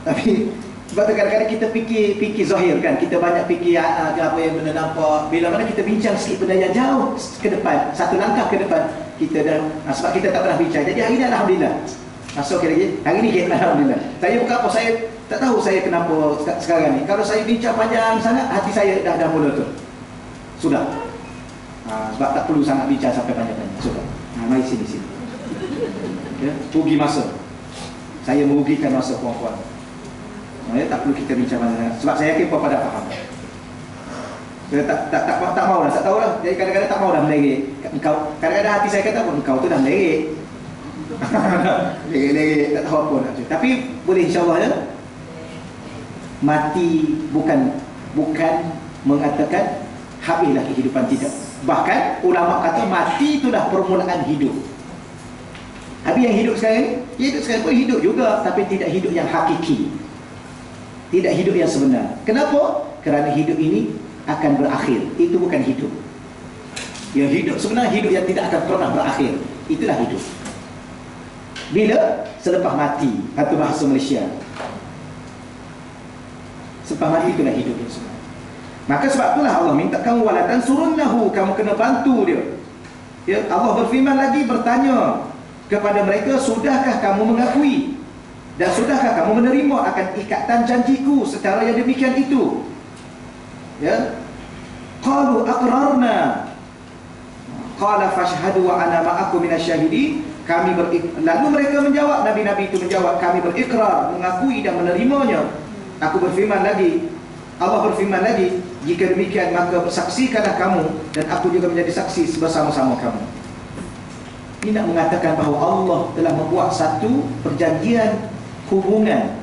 Tapi sebab tu kadang-kadang kita fikir zahir kan. Kita banyak fikir apa yang benda nampak. Bila mana kita bincang sikit benda yang jauh ke depan, satu langkah ke depan, kita dah, sebab kita tak pernah bincang. Jadi hari ni Alhamdulillah. Masuk lagi. Hari ni Alhamdulillah. Saya bukan apa, saya tak tahu saya kenapa sekarang ni. Kalau saya bincang panjang sangat, hati saya dah mula tu. Sudah. Sebab tak perlu sangat bincang sampai panjang-panjang. Sudah. Mari sini. Ya, rugi masa. Saya merugikan masa puan-puan. Tak perlu kita bincang mana. Sebab saya yakin puan-puan dah faham. Saya tak mau dah, tak tahu lah. Jadi kadang-kadang tak mau dah melerik. Kadang-kadang hati saya kata pun, engkau tu dah melerik. Lerik-lerik, tak tahu apa nak cakap. Tapi boleh insyaAllah ya. Mati bukan mengatakan habislah kehidupan, tidak. Bahkan ulama kata mati itulah permulaan hidup. Habis yang hidup sekarang ni, hidup sekarang pun hidup juga, tapi tidak hidup yang hakiki. Tidak hidup yang sebenar. Kenapa? Kerana hidup ini akan berakhir. Itu bukan hidup. Yang hidup sebenarnya hidup yang tidak akan pernah berakhir. Itulah hidup. Bila? Selepas mati. Atau bahasa Malaysia. Selepas mati itulah hidup yang sebenar. Maka sebab itulah Allah minta kamu walatan surunnahu, kamu kena bantu dia. Ya, Allah berfirman lagi, bertanya kepada mereka, sudahkah kamu mengakui dan sudahkah kamu menerima akan ikatan janjiku secara yang demikian itu? Ya. Qalu aqrarna. Qala fashhadu wa ana ma'akum minasyahidin. Lalu mereka menjawab, nabi-nabi itu menjawab, kami berikrar, mengakui dan menerimanya. Aku berfirman lagi, Allah berfirman lagi, jika demikian maka bersaksikanlah kamu dan aku juga menjadi saksi bersama-sama kamu. Ini nak mengatakan bahawa Allah telah membuat satu perjanjian hubungan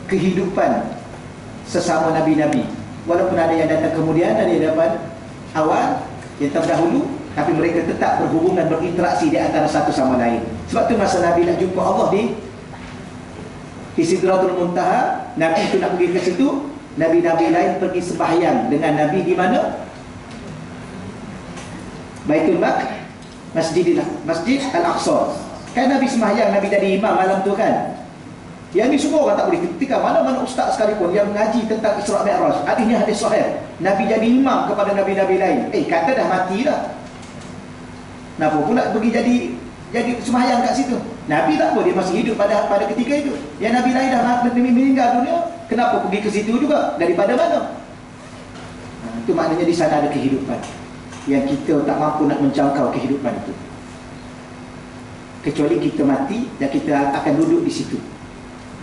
kehidupan sesama nabi-nabi. Walaupun ada yang datang kemudian, ada yang dapat awal, yang terdahulu, tapi mereka tetap berhubungan, berinteraksi di antara satu sama lain. Sebab tu masa Nabi nak jumpa Allah di Sidratul Muntaha, Nabi itu nak pergi ke situ, nabi-nabi lain pergi sembahyang dengan Nabi di mana? Baitul Masjid Al-Aqsa. Kan Nabi sembahyang, Nabi jadi imam malam tu kan. Yang ni semua orang tak boleh ketika mana-mana ustaz sekalipun yang mengaji tentang Isra' Mi'raj, hadisnya hadis sahih. Nabi jadi imam kepada nabi-nabi lain. Kata dah mati dah. Kenapa pula pergi jadi sembahyang kat situ? Nabi tak apa, dia masih hidup pada ketika itu. Yang nabi lain dah meninggal dunia, kenapa pergi ke situ juga? Daripada mana? Itu maknanya di sana ada kehidupan yang kita tak mampu nak menjangkau kehidupan itu. Kecuali kita mati dan kita akan duduk di situ.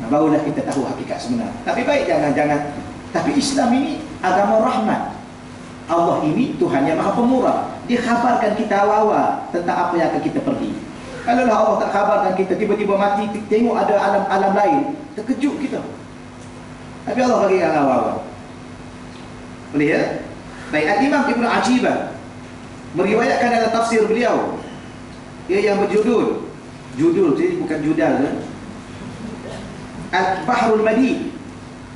Barulah kita tahu hakikat sebenar. Tapi baik, jangan. Tapi Islam ini agama rahmat. Allah ini Tuhan yang Maha Pemurah. Dia khabarkan kita awal-awal tentang apa yang akan kita pergi. Kalau Allah tak khabarkan kita, tiba-tiba mati, tengok ada alam lain, terkejut kita. Tapi Allah bagi awal-awal. Boleh ya? Baik, Al-Imam Ibn Ajibah meriwayatkan dalam tafsir beliau, ia yang berjudul, jadi bukan judal kan? Al-Bahrul Madi,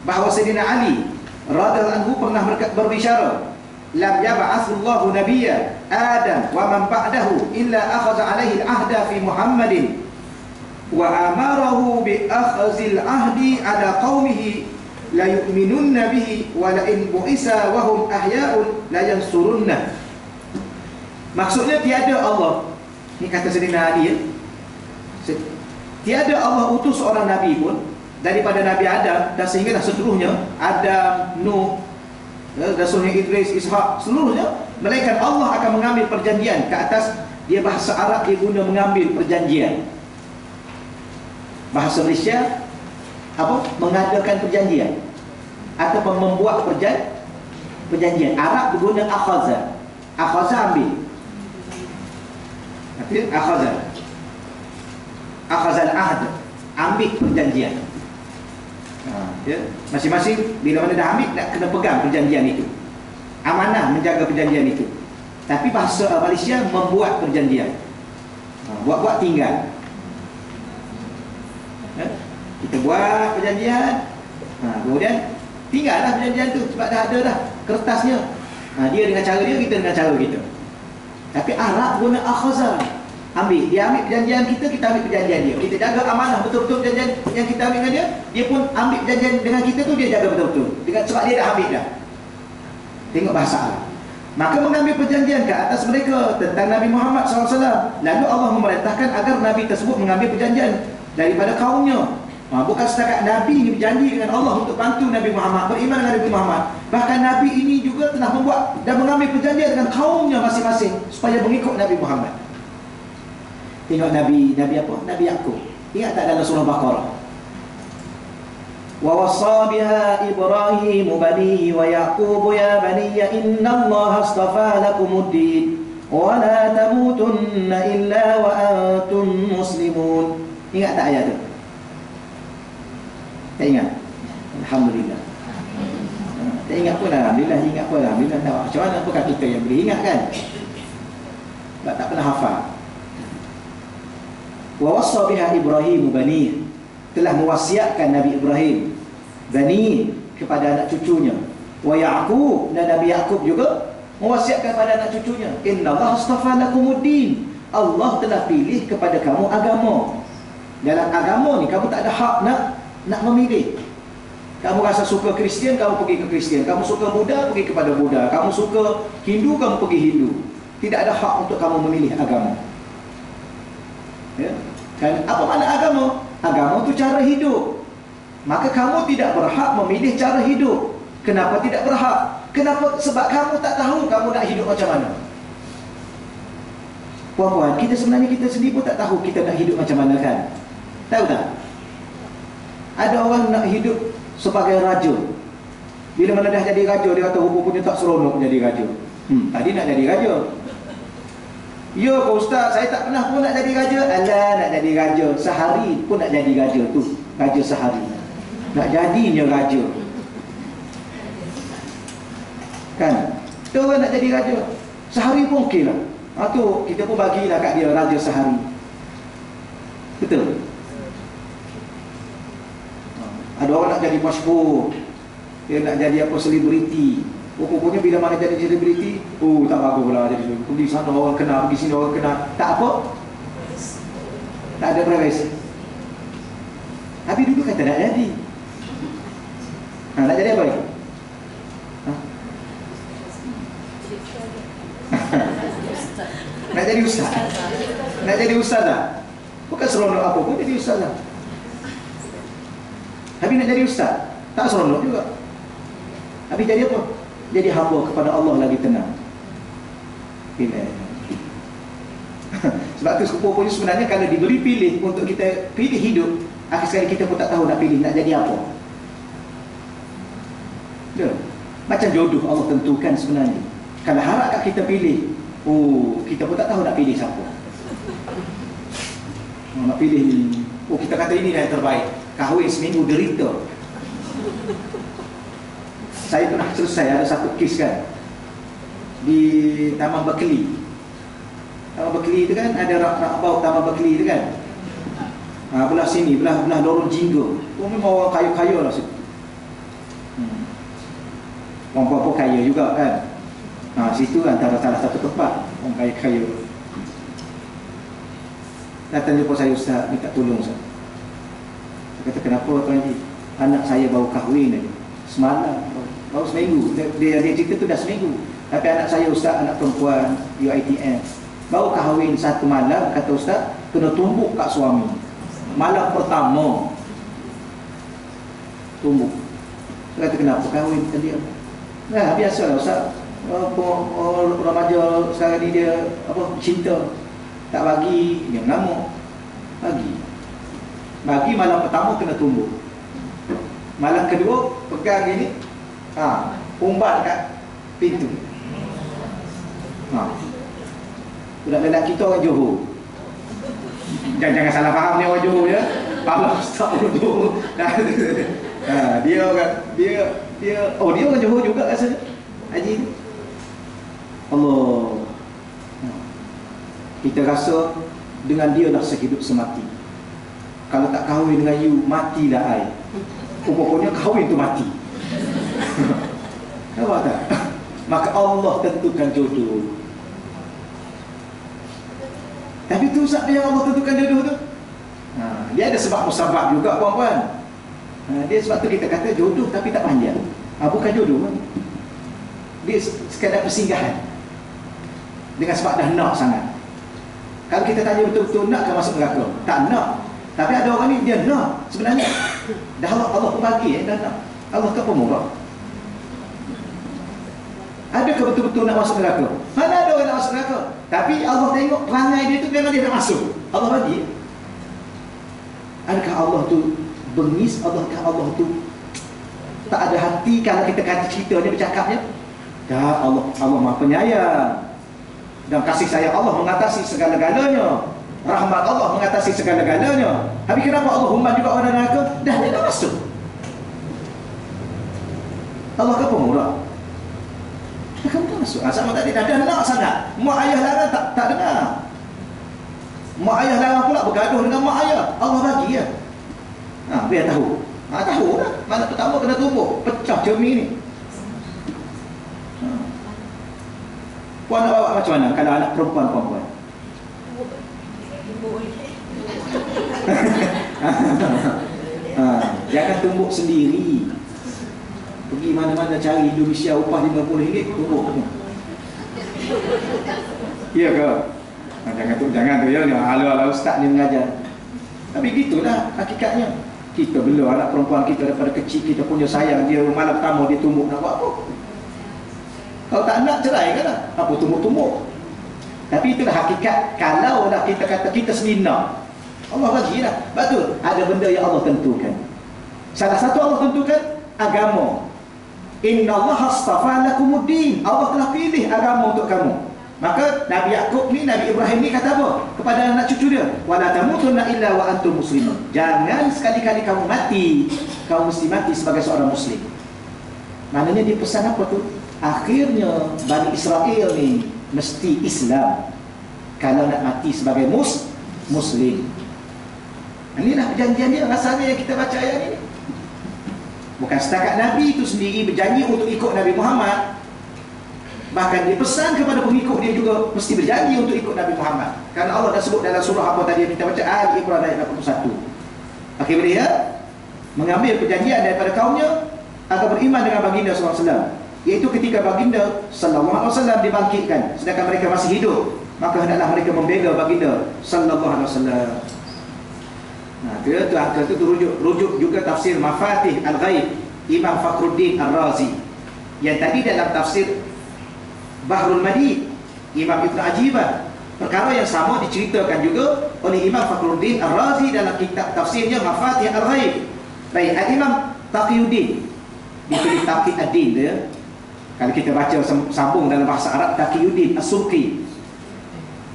bahawa Sayyidina Ali radhiyallahu anhu pernah berbicara, lam yab'atsullahu nabiyya Adam wa man ba'dahu illa akhadha 'alaihi al-'ahda fi Muhammadin wa amarahu bi akhzil 'ahdi 'ala qaumihi la yu'minunna bihi wa la in bu'isa wa hum ahya'un la yansurunna. Maksudnya tiada Allah, ini kata Sayyidina Ali ya, tiada Allah utus seorang nabi pun daripada Nabi Adam dan sehinggalah seluruhnya, Adam, Nuh, dan seluruhnya Idris, Ishak, seluruhnya, melainkan Allah akan mengambil perjanjian ke atas. Dia bahasa Arab, dia guna mengambil perjanjian. Bahasa Malaysia apa? Mengadakan perjanjian ataupun membuat perjanjian. Arab berguna akhaza. Akhaza ambil. Artinya akhaza. Akhazal ahd, ambil perjanjian. Ya, masing-masing bila mana dah ambil, nak kena pegang perjanjian itu. Amanah menjaga perjanjian itu. Tapi bahasa Malaysia membuat perjanjian. Buat-buat tinggal. Ya? Kita buat perjanjian, kemudian tinggallah perjanjian tu sebab dah ada dah kertasnya. Dia dengan cara dia, kita dengan cara kita. Tapi Arab guna akhazah. Dia ambil perjanjian kita, kita ambil perjanjian dia. Kita jaga amanah betul-betul perjanjian yang kita ambil dengan dia. Dia pun ambil perjanjian dengan kita tu, dia jaga betul-betul. Sebab dia dah ambil dah. Tengok bahasa Arab. Maka mengambil perjanjian ke atas mereka tentang Nabi Muhammad SAW. Lalu Allah memerintahkan agar Nabi tersebut mengambil perjanjian daripada kaumnya. Bukan setakat Nabi ini berjanji dengan Allah untuk bantu Nabi Muhammad, beriman dengan Nabi Muhammad. Bahkan Nabi ini juga telah membuat dan mengambil perjanjian dengan kaumnya masing-masing supaya mengikut Nabi Muhammad. Tengok Nabi apa? Nabi Yaqub. Ingat tak dalam surah Baqarah? Wa wassa biha Ibrahim banihi wa Yaqub ya baniya innallaha astafa lakumuddin wa la tamutunna illa wa antum muslimun. Ingat tak ayat tu? Tak ingat? Alhamdulillah. Tak ingat pun Alhamdulillah, ingat pun Alhamdulillah. Macam mana bukan kita yang boleh ingat kan? Sebab tak pernah hafal. Wa wassa biha Ibrahim banihi, telah mewasiatkan Nabi Ibrahim bani kepada anak cucunya. Wa Yaqub, dan Nabi Yaqub juga mewasiatkan kepada anak cucunya. Innallaha astafa lakumuddin, Allah telah pilih kepada kamu agama. Dalam agama ni kamu tak ada hak nak memilih. Kamu rasa suka Kristian, kamu pergi ke Kristian. Kamu suka Buddha, pergi kepada Buddha. Kamu suka Hindu, kamu pergi Hindu. Tidak ada hak untuk kamu memilih agama. Ya? Dan apa makna agama? Agama itu cara hidup. Maka kamu tidak berhak memilih cara hidup. Kenapa tidak berhak? Kenapa? Sebab kamu tak tahu kamu nak hidup macam mana. Puan-puan, kita sebenarnya kita sendiri pun tak tahu kita nak hidup macam mana kan? Tahu tak? Ada orang nak hidup sebagai raja. Bila mana dah jadi raja, dia kata rupa-rupanya tak seronok jadi raja. Tadi nak jadi raja. Ya Pak Ustaz, saya tak pernah pun nak jadi raja. Alah, nak jadi raja sehari pun nak jadi raja tu. Raja sehari. Nak jadinya raja. Kan? Tu orang nak jadi raja. Sehari pun okey lah. Tu kita pun bagilah kat dia raja sehari. Betul? Ada orang nak jadi masyhur. Dia nak jadi apa, selebriti. Pokoknya bila mana jadi selebriti, tak bagus lah jadi selebriti. Pergi sana orang kenal, pergi sini orang kenal. Tak apa? Tak ada privacy. Habis dulu kata nak jadi. Nak jadi apa lagi? Nak jadi ustaz. Nak jadi ustaz lah. Bukan seronok apa pun jadi ustaz lah. Habis nak jadi ustaz, tak seronok juga. Habis jadi apa? Jadi hamba kepada Allah lagi tenang. Bila sebab tu sepupu sebenarnya kalau diberi pilih untuk kita pilih hidup, akhir sekali kita pun tak tahu nak pilih nak jadi apa. Ya. Macam jodoh Allah tentukan sebenarnya. Kalau harap kat kita pilih, kita pun tak tahu nak pilih siapa. Nak pilih ni, kita kata ini yang terbaik. Kahwin seminggu derita. Saya pernah selesai ada satu kes kan di Taman Berkeley. Taman Berkeley itu kan ada rak-rak Taman Berkeley itu kan. Belah sini, belah lorong Jingga. Memang orang kaya-kaya lah situ. Orang pun kaya juga kan. Situ antara salah satu tempat orang kaya-kaya. Datang jumpa saya, Ustaz, minta tolong Ustaz. Saya kata, kenapa Tuan Haji? Anak saya baru kahwin aja. Semalam, baru seminggu. Dia cerita tu dah seminggu. Tapi anak saya Ustaz, anak perempuan UiTM, baru kahwin satu malam, kata Ustaz, kena tumbuk kat suami. Malam pertama. tumbuk. Saya kata kenapa kahwin dengan dia? Nah, biasalah Ustaz. Remaja sekarang ni dia cinta. Tak bagi, dia mengamuk. Bagi malam pertama kena tumbuk. Malam kedua pegang gini, umbat kat pintu. Budak lelaki kita orang Johor. Jangan salah faham ni orang Johor ya. Allah astagfirullah. Dia orang Johor juga rasanya. Haji. Allah. Kita rasa dengan dia dah sehidup semati. Kalau tak kahwin dengan you, matilah I. Pokoknya kahwin tu mati. Nampak tak? Maka Allah tentukan jodoh. Tapi tu Ustaz yang Allah tentukan jodoh tu. Dia ada sebab musabab juga puan-puan. Dia sebab tu kita kata jodoh tapi tak panjang. Bukan jodoh kan? Dia sekadar persinggahan. Dengan sebab dah nak sangat. Kalau kita tanya betul-betul nak ke masuk neraka? Tak nak. Tapi ada orang ni dia nak sebenarnya. Dah Allah pun bagi dah nak. Allah ke pemurah. Adakah betul-betul nak masuk neraka? Mana ada orang nak masuk neraka? Tapi Allah tengok perangai dia tu memang dia nak masuk. Allah bagi. Adakah Allah tu bengis? Adakah Allah tu tak ada hati kalau kita kata ceritanya bercakapnya? Tak, Allah Maha Penyayang. Dan kasih sayang Allah mengatasi segala-galanya. Rahmat Allah mengatasi segala-galanya. Tapi kenapa Allah human juga orang neraka? Dah dia nak masuk. Allah ke pemurah? Kamu tak masuk. Sama tadi dah nak sangat. Mak ayah larang tak dengar. Mak ayah larang pula bergaduh dengan mak ayah. Allah bagi ya. Biar tahu. Tahu dah. Mana pertama kena tumbuk. Pecah cermin ni. Puan nak bawa macam mana kalau anak perempuan? Jangan tumbuk sendiri. Pergi mana-mana cari Indonesia upah RM50 tumbuk. Iya ke? Jangan tu ya. Ala-ala ustaz ni mengajar. Tapi gitulah hakikatnya. Kita bela anak perempuan kita daripada kecil, kita punya sayang dia, malam pertama dia tumbuk, nak buat apa? Kalau tak nak cerai kan lah. Apa tumbuk-tumbuk. Tapi itulah hakikat. Kalau dah kita kata kita sendiri nak, Allah bagi lah. Betul. Ada benda yang Allah tentukan. Salah satu Allah tentukan agama. Inna Allah astafa lakumuddin. Allah telah pilih agama untuk kamu. Maka Nabi Yaqub ni, Nabi Ibrahim ni kata apa kepada anak cucu dia? Wala tamutunna illa wa antum muslimun. Jangan sekali-kali kamu mati, kamu mesti mati sebagai seorang muslim. Maknanya dia pesan apa tu? Akhirnya Bani Israel ni mesti Islam kalau nak mati sebagai muslim. Inilah perjanjian dia rasanya yang kita baca ayat ini. Bukan setakat Nabi itu sendiri berjanji untuk ikut Nabi Muhammad, bahkan dia pesan kepada pengikut dia juga mesti berjanji untuk ikut Nabi Muhammad. Karena Allah dah sebut dalam surah apa tadi yang kita baca, Al-Imran ayat 81. Akhirnya dia mengambil perjanjian daripada kaumnya agar beriman dengan baginda SAW, iaitu ketika baginda SAW dibangkitkan sedangkan mereka masih hidup, maka hendaklah mereka membela baginda SAW. Itu rujuk juga tafsir Mafatih Al-Ghaib Imam Fakhruddin Ar-Razi, yang tadi dalam tafsir Bahrul Madid Imam Ibn Ajibah. Perkara yang sama diceritakan juga oleh Imam Fakhruddin Ar-Razi dalam kitab tafsirnya Mafatih Al-Ghaib. Baik, Imam Taqiyuddin ditulis Taqi ad-Din dia. Kalau kita baca sambung dalam bahasa Arab, Taqiyuddin As-Sulqi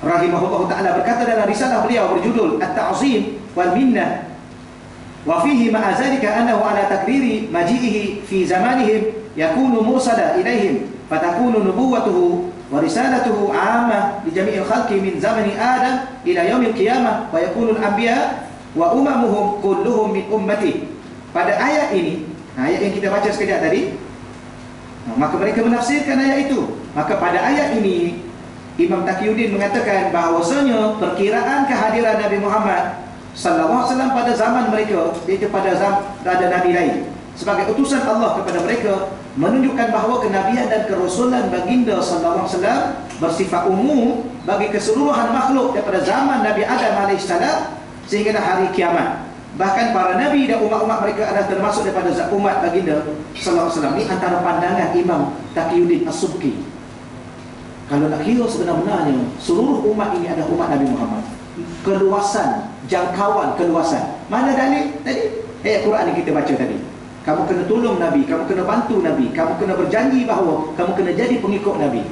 rahimahullah ta'ala berkata dalam risalah beliau berjudul At-Ta'zim wal Minnah, wa fihi ma'a zalika annahu ala takdiri maji'ihi fi zamanihim yakunu mursala ilaihim fatakunu nubuwatuhu wa risalatuhu 'ammah li jami'il khalqi min zamani Adam ila yaumil qiyamah wa yakunu al-anbiya wa umamuhum kulluhum min ummati. Pada ayat ini, ayat yang kita baca sekejap tadi, maka mereka menafsirkan ayat itu. Maka pada ayat ini Imam Taqiyuddin mengatakan bahawasanya perkiraan kehadiran Nabi Muhammad sallallahu alaihi wasallam pada zaman mereka, iaitu pada ada nabi lain sebagai utusan Allah kepada mereka, menunjukkan bahawa kenabian dan kerasulan baginda sallallahu alaihi wasallam bersifat umum bagi keseluruhan makhluk daripada zaman Nabi Adam alaihissalam sehingga hari kiamat. Bahkan para nabi dan umat-umat mereka adalah termasuk daripada umat baginda sallallahu alaihi wasallam. Ini antara pandangan Imam Taqiyuddin As-Subki. Kalau nak kira sebenar-benarnya seluruh umat ini adalah umat Nabi Muhammad. Keluasan, jangkauan keluasan. Mana dalil tadi? Ayat Quran yang kita baca tadi. Kamu kena tolong Nabi, kamu kena bantu Nabi, kamu kena berjanji bahawa kamu kena jadi pengikut Nabi.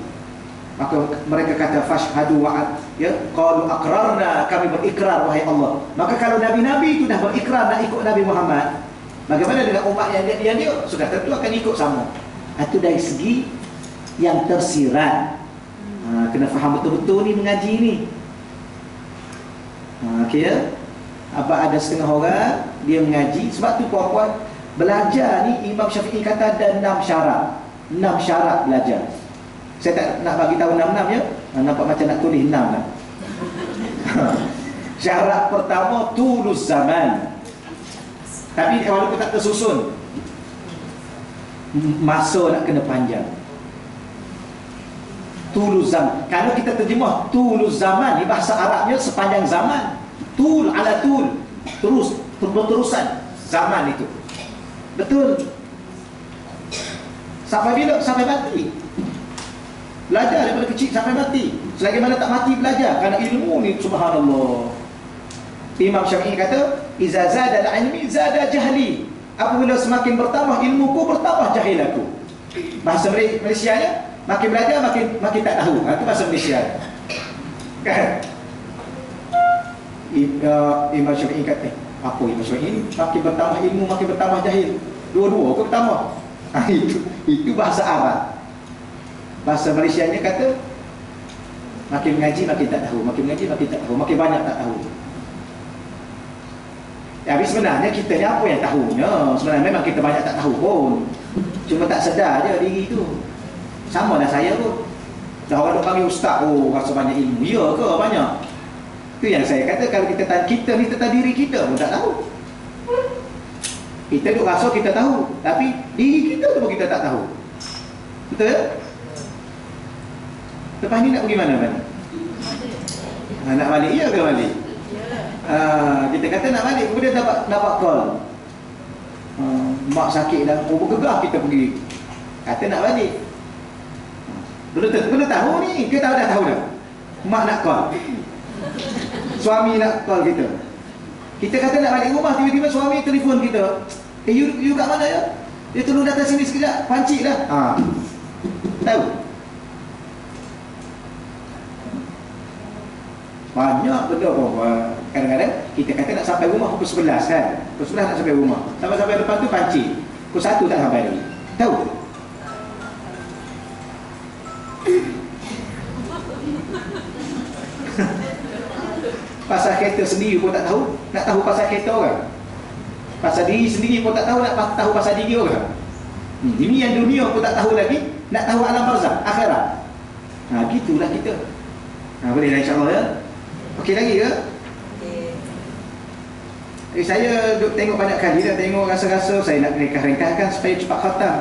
Maka mereka kata fashhadu wa'ad, ya, qalu aqrarna, kami berikrar wahai Allah. Maka kalau nabi-nabi itu dah berikrar nak ikut Nabi Muhammad, bagaimana dengan umat yang dia sudah tentu akan ikut sama. Itu dari segi yang tersirat. Kena faham betul-betul ni mengaji ni. Okey ya. Apa ada setengah orang dia mengaji, sebab tu puan-puan belajar ni Imam Syafi'i kata ada 6 syarat. 6 syarat belajar. Saya tak nak bagi tahu 6 ya. Nampak macam nak tulis 6 lah. Syarat pertama tulus zaman. Tapi walaupun tak tersusun, masa nak kena panjang. Tulus zaman. Kalau kita terjemah tulus zaman, ni bahasa Arabnya sepanjang zaman. Tul ala tul. Terus, berterusan zaman itu. Betul. Sampai bila? Sampai mati. Belajar daripada kecil sampai mati. Selagi mana tak mati belajar. Kerana ilmu ni subhanallah. Imam Syafi'i kata, iza zada al-ilmi zada jahli. Apabila semakin bertambah ilmuku, bertambah jahilaku. Bahasa Malaysianya, makin belajar makin tak tahu. Itu bahasa Malaysia. Kan? Imam Syafi'i kata, apa Imam Syafi'i ni? Makin bertambah ilmu, makin bertambah jahil. Dua-dua kau bertambah. Itu bahasa Arab. Bahasa Malaysianya kata, makin mengaji makin tak tahu, makin mengaji makin tak tahu, makin banyak tak tahu. Tapi sebenarnya kita ni apa yang tahunya? Sebenarnya memang kita banyak tak tahu pun. Cuma tak sedar je diri tu. Sama dah saya pun. Dah orang panggil ustaz, oh rasa banyak ilmu. Ya ke banyak? Itu yang saya kata, kalau kita ni tentang diri kita pun tak tahu. Kita duk rasa kita tahu, tapi diri kita tu pun kita tak tahu. Betul? Lepas ni nak pergi mana balik? Nak balik ya ke balik? Kita kata nak balik, kemudian dapat call. Mak sakit dah, bergegar kita pergi. Kata nak balik. Belum tahu ni, kita dah tahu dah. Mak nak call. Suami nak call kita. Kita kata nak balik rumah, tiba-tiba suami telefon kita. You kat mana ya? Dia tolong datang sini sekejap, pancik dah. Tahu? Banyak benda bahawa kadang-kadang kita kata nak sampai rumah pukul 11 kan. Pukul 11 nak sampai rumah. Sampai lepas tu pancik. Pukul 1 tak sampai lagi. Tahu? Pasal kereta sendiri pun tak tahu. Nak tahu pasal kereta orang. Pasal diri sendiri pun tak tahu. Nak tahu pasal diri orang. Ini yang dunia pun tak tahu lagi. Nak tahu alam barzakh, akhirat. Gitulah kita. Boleh lah insyaAllah ya. Okey lagi ke? Saya duk tengok banyak kali dah, tengok rasa-rasa saya nak ringkas-ringkaskan supaya cepat khatam.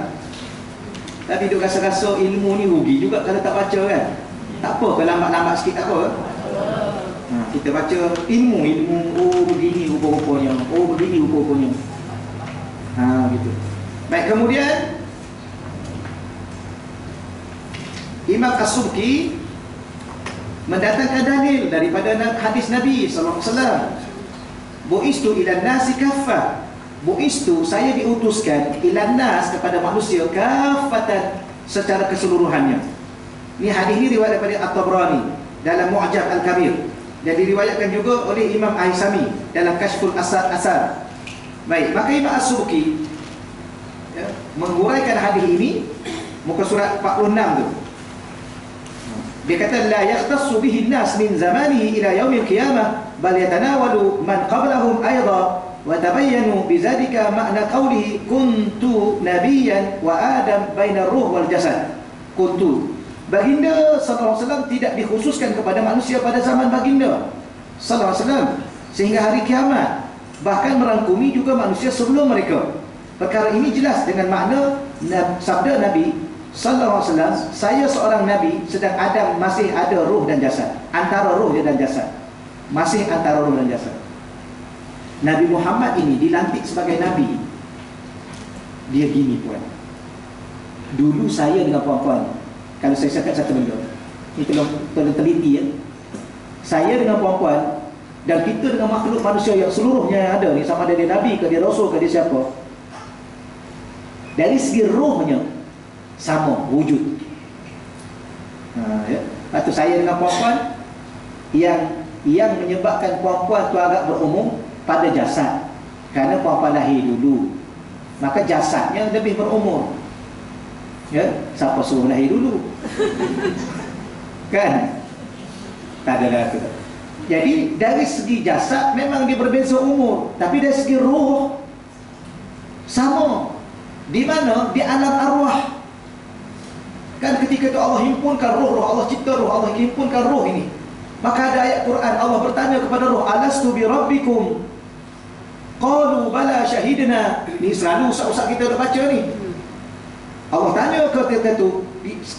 Tapi duk rasa-rasa ilmu ni rugi juga kalau tak baca kan. Tak apa ke lambat-lambat sikit tak apa. Kita baca ilmu, oh begini rupa-rupanya, oh begini rupa-rupanya. Gitu. Baik, kemudian Imam As-Subki mendatangkan dalil daripada hadis Nabi sallallahu alaihi wasallam. Bu'istu ilan nasi kaffah. Bu'istu, saya diutuskan ilan nas, kepada manusia, kaffatan, secara keseluruhannya. Ini hadis ini riwayat daripada At-Tabrani dalam Mu'jam Al-Kabir, dan diriwayatkan juga oleh Imam Aisami dalam Kashful Asar. Baik, maka Imam As-Subki menguraikan hadis ini, muka surat 46 tu. Dia kata la yakhtassu bihi an-nas min zamanihi ila yaumil qiyamah bal yatanawalu man qablahum ayda wa tabayyanu bizalika makna qawlihi kuntu nabiyyan wa adam baina ruh wal jasad. Kuntu, baginda sallallahu alaihi wasallam tidak dikhususkan kepada manusia pada zaman baginda sallallahu alaihi wasallam sehingga hari kiamat, bahkan merangkumi juga manusia sebelum mereka. Perkara ini jelas dengan makna sabda Nabi sallallahu alaihi wasallam, saya seorang nabi sedang Adam masih ada ruh dan jasad. Antara ruh dan jasad. Masih antara ruh dan jasad. Nabi Muhammad ini dilantik sebagai Nabi. Dia gini puan, dulu saya dengan puan-puan, kalau saya cakap satu benda, ini tolong teliti ya. Saya dengan puan-puan dan kita dengan makhluk manusia yang seluruhnya yang ada ni, sama ada dia Nabi ke dia Rasul ke dia siapa, dari segi rohnya sama wujud. Ya. Lepas tu saya dengan puan-puan, yang menyebabkan puan-puan tu agak berumur pada jasad, kerana puan-puan lahir dulu, maka jasadnya lebih berumur. Ya, siapa suruh lahir dulu? Kan? Tak ada lah tu. Jadi dari segi jasad memang dia berbeza umur, tapi dari segi roh sama. Di mana? Di alam arwah. Kan ketika itu Allah himpunkan roh, Allah cipta roh, Allah himpunkan roh ini. Maka ada ayat Quran, Allah bertanya kepada roh, alastu bi rabbikum? Qalu bala syahidna. Ni selalu usah-usah kita dah baca ni. Allah tanya ketika itu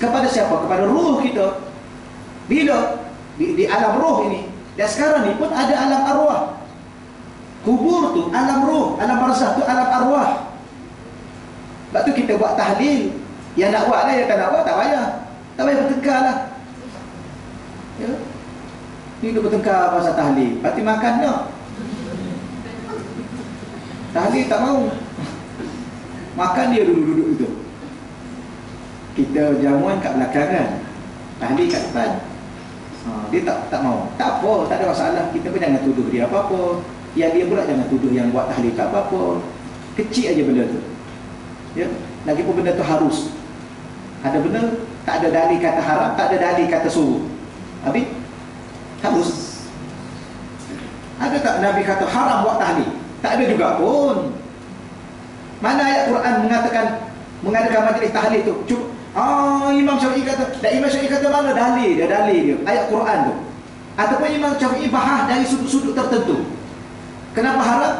kepada siapa? Kepada roh kita. Bila? Di alam roh ini. Dan sekarang ni pun ada alam arwah. Kubur tu alam roh, alam barzakh tu alam arwah. Sebab tu kita buat tahlil. Yang nak buat lah, yang tak nak buat tak payah. Tak payah bertengkar lah. Ya. Ni dia bertengkar pasal tahlil. Lepas tu makan tak? Tahlil tak mau. Makan dia duduk-duduk itu. Kita jamuan kat belakang kan, tahlil kat depan. Dia tak mau. Tak apa, tak ada masalah. Kita pun jangan tuduh dia apa-apa. Yang dia pula jangan tuduh yang buat tahlil tak apa-apa. Kecil aja benda tu. Ya. Lagipun benda tu harus. Ada benda tak ada dalil kata haram, tak ada dalil kata suruh. Habis harus. Ada tak Nabi kata haram buat tahlil? Tak ada juga pun. Mana ayat Quran mengadakan majlis tahlil tu? Cuba. Imam Syafi'i kata, dan Imam Syafi'i kata mana dalil dia? Dalil dia ayat Quran tu. Ataupun Imam Syafi'i bahas dari sudut-sudut tertentu. Kenapa haram?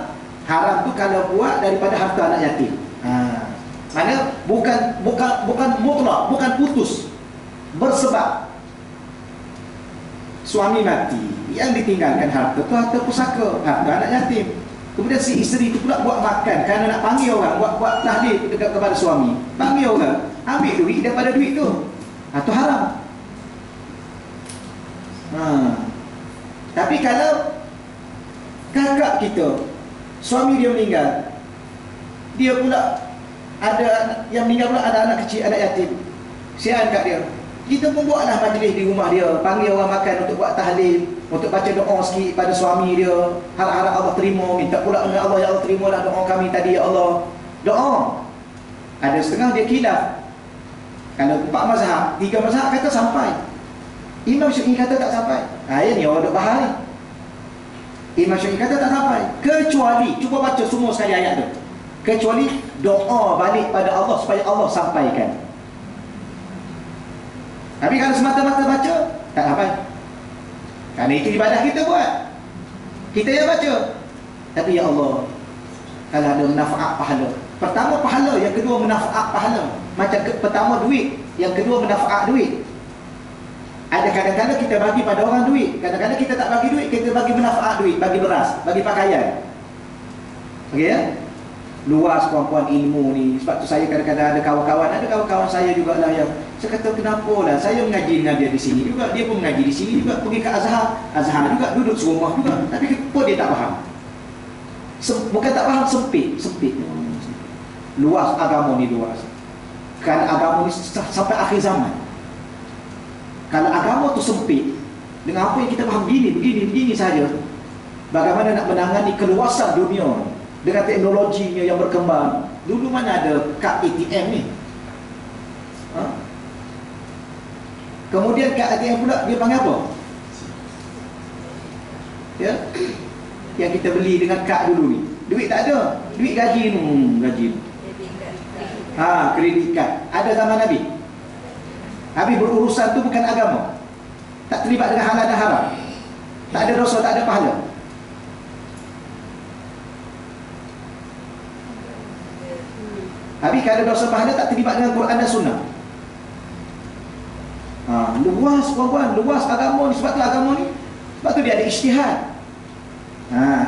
Haram tu kalau buat daripada harta anak yatim. Mana bukan mutlak, bukan putus. Bersebab suami mati, yang ditinggalkan harta tu harta pusaka, harta anak yatim. Kemudian si isteri tu pula buat makan kerana nak panggil orang, buat tahlil dekat kepada suami. Panggil orang, ambil duit daripada duit tu. Itu haram. Tapi kalau kakak kita, suami dia meninggal, dia pula ada yang meninggal pula ada anak kecil, anak yatim. Sian kat dia. Kita pun buatlah majlis di rumah dia, panggil orang makan untuk buat tahlil, untuk baca doa sikit pada suami dia, harap-harap Allah terima, minta pula dengan Allah, ya Allah terimalah doa kami tadi ya Allah. Doa. Ada setengah dia khilaf. Kalau 4 mazhab, 3 mazhab kata sampai. Imam Syafi'i kata tak sampai. Ini orang duk bahari. Imam Syafi'i kata tak sampai. Kecuali, cuba baca semua sekali ayat tu. Kecuali doa balik pada Allah supaya Allah sampaikan. Tapi kalau semata-mata baca, tak sampai. Kerana itu ibadah kita buat, kita yang baca. Tapi ya Allah, kalau ada manfaat pahala. Pertama pahala, yang kedua manfaat pahala. Macam pertama duit, yang kedua manfaat duit. Ada kadang-kadang kita bagi pada orang duit, kadang-kadang kita tak bagi duit, kita bagi manfaat duit, bagi beras, bagi pakaian. Okey ya? Luas puan-puan ilmu ni. Sebab tu saya kadang-kadang ada kawan-kawan saya jugalah yang saya kata kenapa lah, saya mengaji dengan dia di sini juga, dia pun mengaji di sini juga, pergi ke Azhar juga, duduk serumah juga, tapi kenapa dia tak faham? Bukan tak faham, sempit. Luas agama ni, luas. Kan agama ni sampai akhir zaman. Kalau agama tu sempit, dengan apa yang kita faham begini saja, bagaimana nak menangani keluasan dunia dengan teknologinya yang berkembang. Dulu mana ada kad ATM ni? Kemudian kad ATM pula dia panggil apa? Ya, yang kita beli dengan kad dulu ni. Duit tak ada, duit gaji gaji. Kredit kad. Ada zaman Nabi. Nabi berurusan tu bukan agama. Tak terlibat dengan halal dan haram. Tak ada dosa, tak ada pahala. Habis kalau dosa pahala tak terlibat dengan Quran dan Sunnah. Luas puan-puan, luas agama ni. Sebab tu agama ni, sebab tu dia ada ijtihad.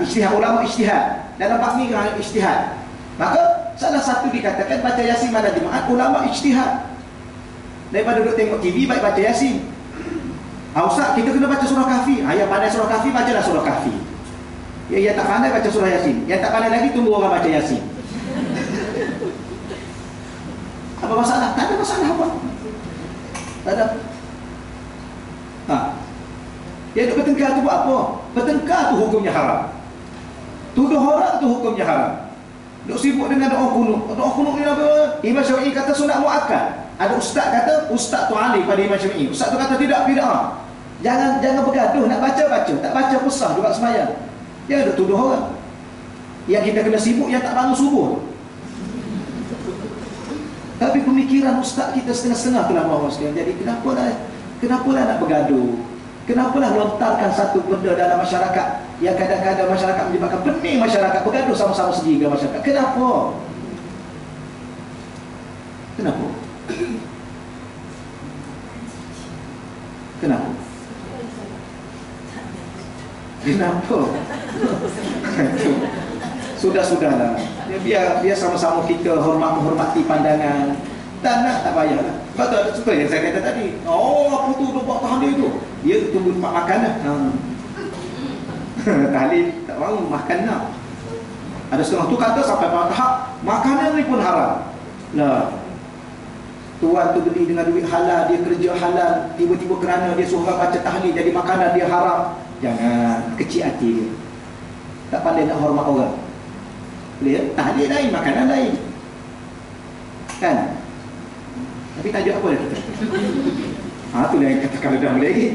Ijtihad, ulama ijtihad. Dalam bab ni ijtihad. Maka salah satu dikatakan baca Yasin pada Jumaat, ulama ijtihad. Daripada duduk tengok TV, baik baca Yasin. Ustaz, kita kena baca surah Kahfi. Yang pandai surah Kahfi, bacalah surah Kahfi. Yang tak pandai, baca surah Yasin. Yang tak pandai lagi, tunggu orang baca Yasin. Apa masalah? Tak ada masalah apa. Tak ada. Dia duduk bertengkar tu buat apa? Bertengkar tu hukumnya haram. Tuduh orang tu hukumnya haram. Duk sibuk dengan doa kunut. Doa kunut ni apa? Imam Syafi'i kata sunat muakkad. Ada ustaz kata, ustaz tu ahli pada Imam Syafi'i. Ustaz tu kata tidak, bid'ah. Jangan bergaduh, nak baca. Tak baca pun sah juga sembahyang. Dia duk tuduh orang. Yang kita kena sibuk yang tak bangun subuh. Tapi pemikiran ustaz kita setengah-setengah tu lah mahu sekalian. Jadi kenapalah nak bergaduh? Kenapalah lontarkan satu benda dalam masyarakat yang kadang-kadang masyarakat menyebabkan pening masyarakat bergaduh sama-sama segi dengan masyarakat. Kenapa? Kenapa? Kenapa? Kenapa? Sudah-sudahlah. Biar sama-sama kita menghormati pandangan. Tak nak, tak payahlah. Sebab tu ada contoh yang saya kata tadi. Apa tu dia buat tahlil tu? Dia tunggu tempat makan lah. Tahlil tak mahu makan lah. Ada setengah tu kata sampai pada tahap makanan ni pun haram. Nah, tuan tu beli dengan duit halal, dia kerja halal, tiba-tiba kerana dia suruh baca tahlil jadi makanan dia haram. Jangan, kecil hati dia. Tak pandai nak hormat orang. Boleh, tahlil lain, makanan lain. Kan? Tapi tajuk apa dah kita? Itulah yang kata kalau dah boleh lagi.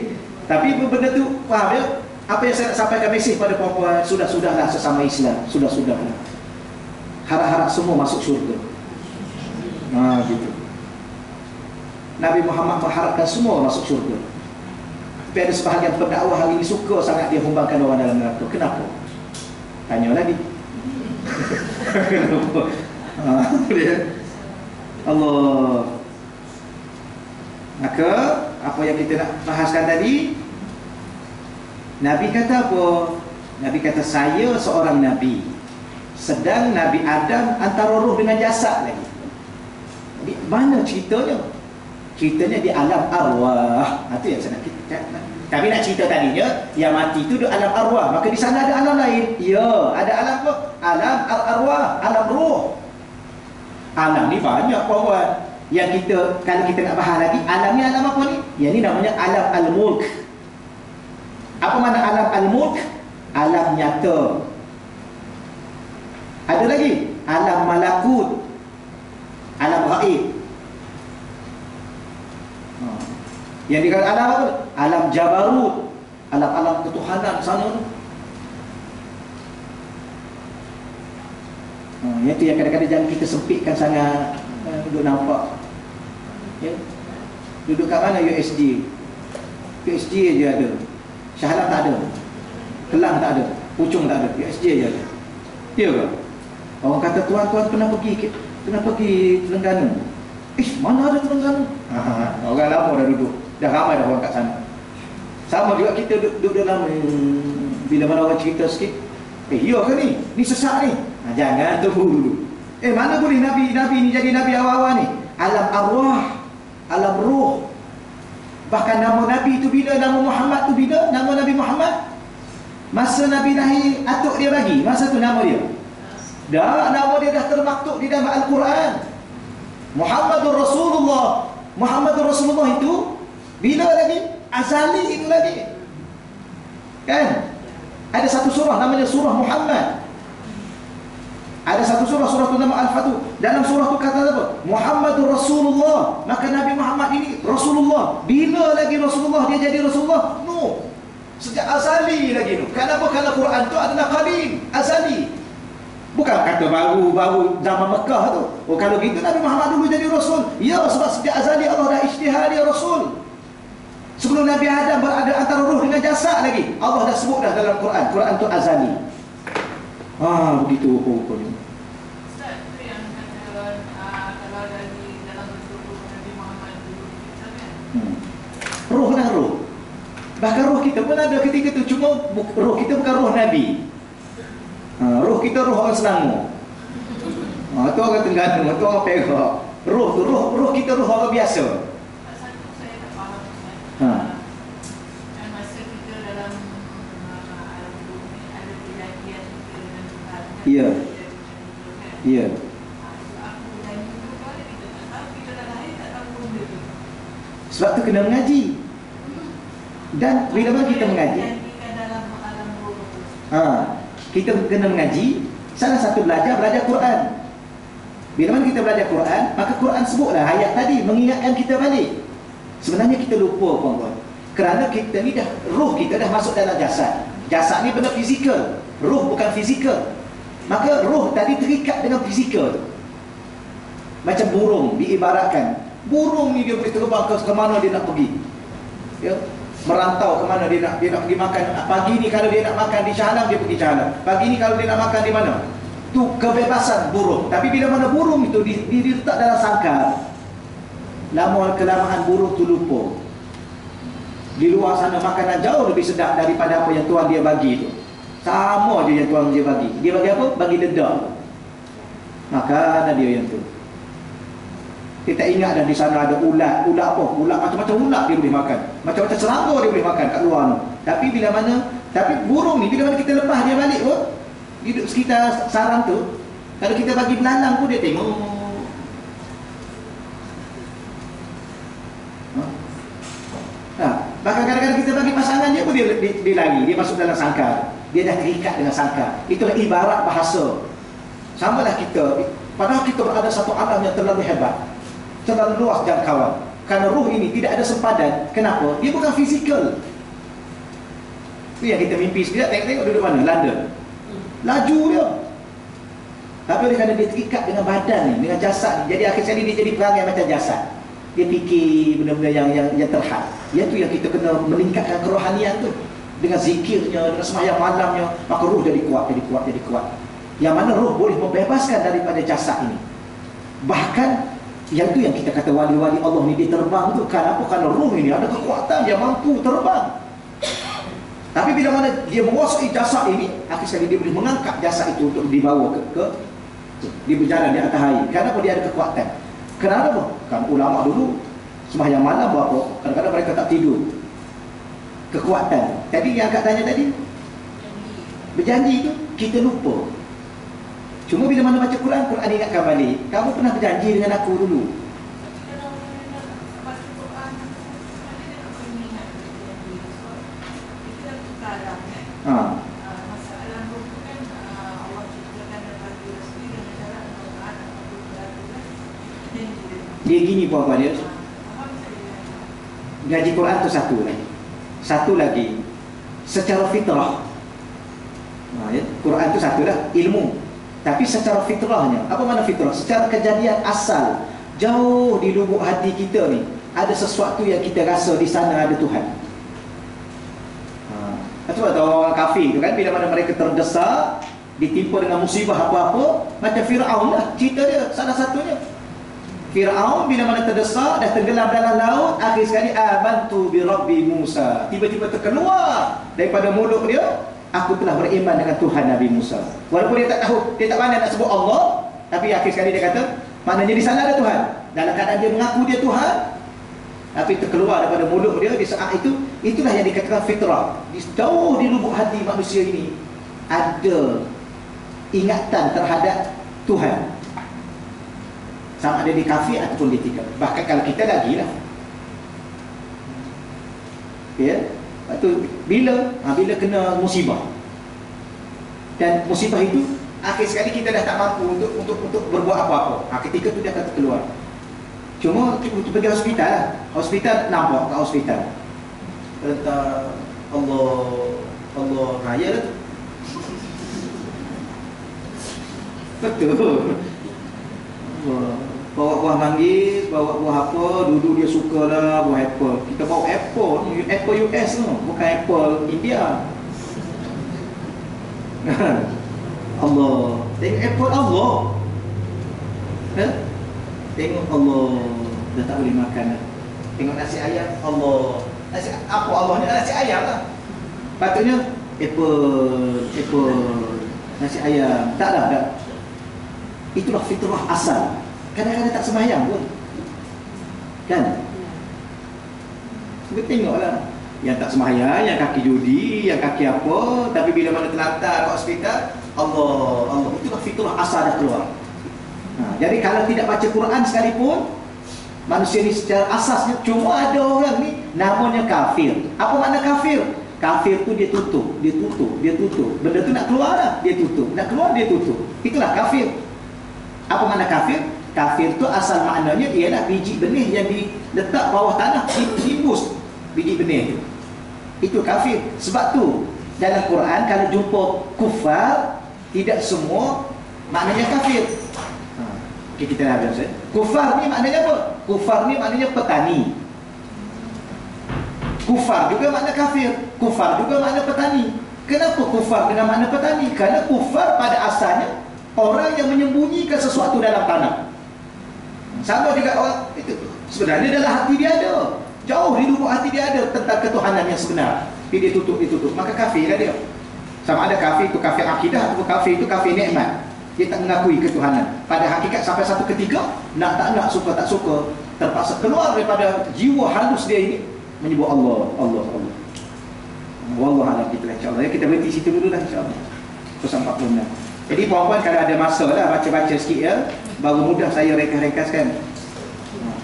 Tapi benda tu, faham ya? Apa yang saya nak sampaikan mesej pada puan-puan, sudah-sudahlah sesama Islam. Sudah-sudahlah. Harap-harap semua masuk syurga. Gitu. Nabi Muhammad mengharapkan semua masuk syurga. Tapi ada sebahagian pendakwah hari ini suka sangat dia humbangkan orang dalam neraka. Kenapa? Tanya lagi. Kenapa? Allah. Maka apa yang kita nak bahaskan tadi, Nabi kata apa? Nabi kata saya seorang Nabi, sedang Nabi Adam antara roh dengan jasad lagi. Di mana ceritanya? Ceritanya di alam arwah. Itu yang saya nak kita. Tapi nak cerita tadinya, yang mati itu di alam arwah. Maka di sana ada alam lain. Ya, ada alam apa? Alam arwah, alam roh. Alam ni banyak kawan. Yang kita, kalau kita nak bahas lagi, alam ni alam apa ni? Yang ni namanya alam al-mulk. Apa makna alam al-mulk? Alam nyata. Ada lagi alam malakut, alam ghaib. Yang dikatakan alam apa? Alam jabarut, alam-alam ketuhanan sana tu. Yang tu yang kadang-kadang jangan kita sempitkan sangat. Duduk nampak ya? Duduk kat mana USG? USG je ada, Shah Alam tak ada, Kelang tak ada, Puchong tak ada, USG je ada. Ya ke? Orang kata tuan-tuan kena pergi Terengganu. Mana ada Terengganu? Orang lama dah duduk, dah ramai dah orang kat sana. Sama juga kita duduk dalam bila mana orang cerita sikit, ya ke ni? Ni sesak ni. Jangan tunggu dulu. Mana boleh Nabi ni jadi Nabi awal-awal ni? Alam arwah, alam ruh. Bahkan nama Nabi itu bila, nama Muhammad tu bila, nama Nabi Muhammad masa Nabi lahir, atuk dia bagi, masa tu nama dia dah, nama dia dah termaktub di dalam Al-Quran. Muhammadur Rasulullah. Muhammadur Rasulullah itu bila lagi? Azali itu lagi. Kan? Ada satu surah namanya surah Muhammad. Ada satu surah tu nama Al-Fatuh. Dalam surah tu kata apa? Muhammadur Rasulullah. Maka Nabi Muhammad ini Rasulullah. Bila lagi Rasulullah dia jadi Rasulullah? No. Sejak azali lagi no. Kenapa? Kerana Quran tu adalah qadim, azali. Bukan kata baru zaman Mekah tu. Kalau gitu Nabi Muhammad dulu jadi Rasul. Ya, sebab sejak azali Allah dah ijtihad dia Rasul. Sebelum Nabi Adam berada antara roh dengan jasad lagi, Allah dah sebut dah dalam Quran. Quran tu azali. Begitu hukum-hukumnya. Ustaz, itu yang kata kalau dari dalam tubuh Nabi Muhammad dulu kita kan? Roh lah roh. Bahkan roh kita pun ada ketika tu, cuma roh kita bukan roh Nabi. Roh kita roh orang Selangor. Tu orang Terengganu, tu orang Perak. Roh tu roh kita roh orang biasa. Satu saya tak faham. Ha. Dan masa kita dalam alam bumi ada perjanjian kita dengan Tuhan. Ya. Ya. Aku janji tu kali kita tak tahu, kita dah lahir tak tahu benda tu. Sebab tu kena mengaji. Dan bila mana kita mengaji, Janjikan dalam alam roh. kita kena mengaji. Salah satu belajar Quran. Bila mana kita belajar Quran, maka Quran sebutlah ayat tadi mengingatkan kita balik. Sebenarnya kita lupa puan-puan. Kerana kita ni dah, roh kita dah masuk dalam jasad. Jasad ni benda fizikal, roh bukan fizikal. Maka roh tadi terikat dengan fizikal tu. Macam burung diibaratkan. Burung ni dia boleh terbang ke mana dia nak pergi. Ya, merantau ke mana dia nak pergi makan. Pagi ni kalau dia nak makan di Shah Alam, dia pergi Shah Alam. Pagi ni kalau dia nak makan di mana? Tu kebebasan burung. Tapi bila mana burung itu diletak dalam sangkar, lama kelamaan burung tu lupa. Di luar sana makanan jauh lebih sedap daripada apa yang Tuhan dia bagi tu. Sama je yang Tuhan dia bagi. Dia bagi apa? Bagi dedak. Makanan dia yang tu. Kita ingat dah di sana ada ulat. Ulat apa? Ulat macam-macam ulat dia boleh makan. Macam-macam serangga dia boleh makan kat luar tu. Tapi bila mana, tapi burung ni bila mana kita lepas dia balik pun, duduk sekitar sarang tu, kalau kita bagi belalang pun dia tengok. Bahkan kadang-kadang kita bagi pasangan dia pun dia lari, dia masuk dalam sangkar. Dia dah terikat dengan sangkar. Itulah ibarat bahasa. Samalah kita, padahal kita berada satu alam yang terlalu hebat, terlalu luas jangkauan. Kerana roh ini tidak ada sempadan. Kenapa? Dia bukan fizikal. Itu yang kita mimpi sekejap, tengok duduk mana? London. Laju dia. Tapi oleh kerana dia terikat dengan badan ni, dengan jasad ni, jadi akhir sekali dia jadi perangai macam jasad. Dia fikir benda-benda yang terhad. Itu yang kita kena meningkatkan kerohanian tu. Dengan zikirnya, dengan sembahyang malamnya, maka roh jadi kuat. Yang mana roh boleh membebaskan daripada jasad ini. Bahkan yang tu yang kita kata wali-wali Allah ni dia terbang tu. Kenapa? Kerana roh ini ada kekuatan, dia mampu terbang. Tapi bila mana dia menguasai jasad ini, akhir sekali dia boleh mengangkat jasad itu untuk dibawa ke dia berjalan di atas air. Kenapa? Dia ada kekuatan. Kenapa? Kan ulama dulu sembahyang malam buat apa? Kadang-kadang mereka tak tidur. Kekuatan. Tadi yang akak tanya tadi, berjanji tu kita lupa. Cuma bila mana baca Quran, Quran ingatkan balik. Kamu pernah berjanji dengan aku dulu. Dia gini puan-puan dia. Gaji Quran tu satu lagi secara fitrah. Quran tu satu lah, ilmu. Tapi secara fitrahnya, apa makna fitrah? Secara kejadian asal, jauh di lubuk hati kita ni, ada sesuatu yang kita rasa di sana ada Tuhan. Sebab tahu orang kafir tu kan, bila mana mereka terdesak, ditimpa dengan musibah apa-apa, macam Fir'aun lah cerita dia, salah satunya. Fir'aun bila mana terdesak, dah tenggelam dalam laut, akhir sekali amantu bi Rabbi Musa. Tiba-tiba terkeluar daripada mulut dia, aku telah beriman dengan Tuhan Nabi Musa. Walaupun dia tak tahu, dia tak pandai nak sebut Allah, tapi akhir sekali dia kata, maknanya di sana ada Tuhan. Dalam keadaan dia mengaku dia Tuhan, tapi terkeluar daripada mulut dia di saat itu. Itulah yang dikatakan fitrah. Jauh di lubuk hati manusia ini ada ingatan terhadap Tuhan, sama ada di kafir ataupun di tikar. Bahkan kalau kita lagi lah, ya, itu bila kena musibah, dan musibah itu akhir sekali kita dah tak mampu untuk berbuat apa-apa. Ketika itu dia akan keluar. Cuma untuk pergi hospital lah. Hospital nampak kat hospital, kata Allah raya lah tu. Betul. Bawa buah manggis, bawa buah apa, dulu dia suka lah buah apple. Kita bawa apple US tu, bukan apple India. Allah, tengok apple Allah. Tengok Allah, dah tak boleh makan dah. Tengok nasi ayam, Allah. Nasi apa Allah ni? Nasi ayam lah. Patutnya apple nasi ayam. Tak ada, tak. Itulah fitrah asal. Kadang-kadang tak sembahyang pun. Kan? Kita tengoklah. Yang tak sembahyang, yang kaki judi, yang kaki apa, tapi bila mana terlantar kat hospital, Allah, itulah fitrah asal dah keluar. Jadi kalau tidak baca Quran sekalipun, manusia ni secara asasnya, cuma ada orang ni namanya kafir. Apa makna kafir? Kafir tu dia tutup. Benda tu nak keluar dah, dia tutup. Nak keluar, dia tutup. Itulah kafir. Apa makna kafir? Kafir tu asal maknanya ialah biji benih yang diletak bawah tanah, ditimbus biji benih tu. Itu kafir. Sebab tu dalam Quran kalau jumpa kufar, tidak semua maknanya kafir. Okay, kita dah biasa. Kufar ni maknanya apa? Kufar ni maknanya petani. Kufar juga makna kafir. Kufar juga makna petani. Kenapa kufar dengan makna petani? Kerana kufar pada asalnya orang yang menyembunyikan sesuatu dalam tanah. Sama juga orang itu. Sebenarnya dalam hati dia ada. Jauh di lubuk hati dia ada tentang ketuhanan yang sebenar. Tapi dia tutup. Maka kafir lah dia. Sama ada kafir itu kafir akidah atau kafir itu kafir nikmat. Dia tak mengakui ketuhanan. Pada hakikat sampai satu ketika, nak tak nak, suka tak suka, terpaksa keluar daripada jiwa halus dia ini, menyebut Allah. Wallahualam, kita insya-Allah. Kita berhenti situ dulu lah insya-Allah. 46. Jadi puan-puan kalau ada masa lah baca-baca sikit ya, baru mudah saya ringkas-ringkaskan.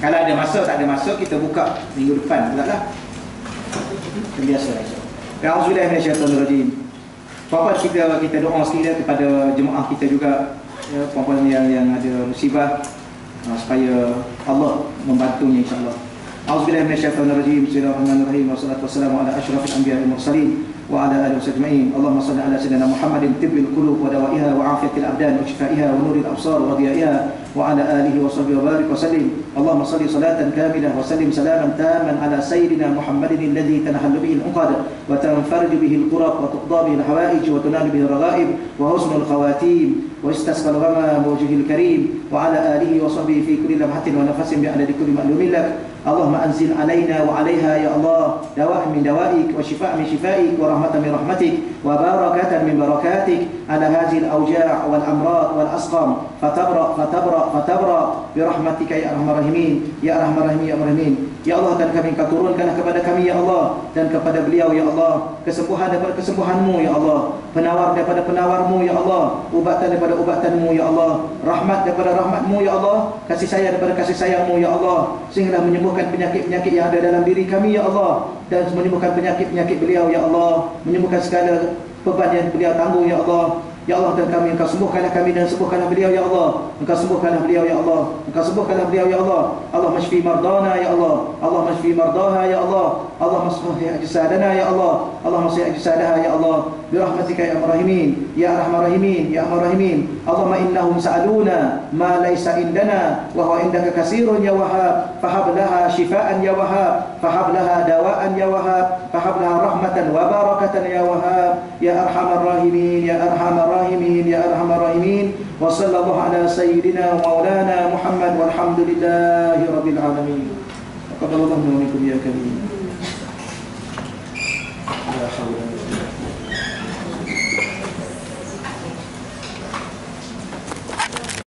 Kalau ada masa, tak ada masa, kita buka minggu depan pula lah. Biasa insya-Allah. A'udzubillahi minasyaitonirrajim. Puan-puan kita doa sikit kepada jemaah kita juga ya, puan-puan yang ada musibah supaya Allah membantunya insya-Allah. A'udzubillahi minasyaitonirrajim. Bismillahirrahmanirrahim. Wassalatu wassalamu ala asyrafil anbiya'i wal mursalin wa ala alihi wasajma'in. Allahumma shalli ala sayyidina Muhammadin tibbil qulub wa dawaiha wa afiyatil abdan wa shifaiha wa nuril absar wa diyaiha wa ala alihi wa sahbihi wa barik wa sallim. Allahumma salli salatan kamilah wa sallim salaman taman ala sayyidina Muhammadin alladhi tanhallu bihi al-uqad wa tanfarju bihi al-qurab wa tuqda bihi al-hawaij wa tunalu bihi al-raghaib wa husnul khawatim wa istasqal ghama wajhil karim wa ala alihi wa sahbihi fi kulli lamhatin wa nafasin bi adadi kulli ma'lumin lak. Allahumma anzil alaina wa 'alaiha ya Allah dawa'an min dawa'ik wa shifaa'an min shifa'ik wa rahmatan min rahmatik wa barakatan min barakatik ala hadhihi al-awja' wal amrad wal asqam fatabra bi rahmatika ya arhamar rahimin ya arhamar rahimin ya arhamar rahimin. Ya Allah, dan kami Kau turunkanlah kepada kami ya Allah dan kepada beliau ya Allah kesembuhan daripada kesembuhan-Mu ya Allah, penawar daripada penawar-Mu ya Allah, ubatan daripada ubatan-Mu ya Allah, rahmat daripada rahmat-Mu ya Allah, kasih sayang daripada kasih sayang-Mu ya Allah, sehingga menyembuhkan penyakit-penyakit yang ada dalam diri kami ya Allah, dan menyembuhkan penyakit-penyakit beliau ya Allah, menyembuhkan segala beban yang beliau tanggung ya Allah. Ya Allah, dan kami Engkau sembuhkanlah kami dan sembuhkanlah beliau ya Allah. Engkau sembuhkanlah beliau ya Allah. Engkau sembuhkanlah beliau ya Allah. Allah mashfi mardana ya Allah. Allah mashfi mardaha ya Allah. Allah masfih ajsadana ya Allah. Allah masfih ajsadaha ya Allah. Birahmatika ya arhamar rahimin ya arhamar rahimin ya arhamar rahimin. Allahumma innahum sa'aluna ma laysa indana wa huwa indaka katsirun ya Wahhab. Fahab laha shifaan ya Wahhab. Fahab laha dawaan ya Wahhab. Fahab laha rahmatan wa barakatan ya Wahhab. Ya arhamar rahimin ya arhamar rahimin ya arhamar rahimin. Wa sallallahu ala sayyidina maulana Muhammad walhamdulillahi rabbil alamin. Taqabbalallahu minkum ya karim. La hawla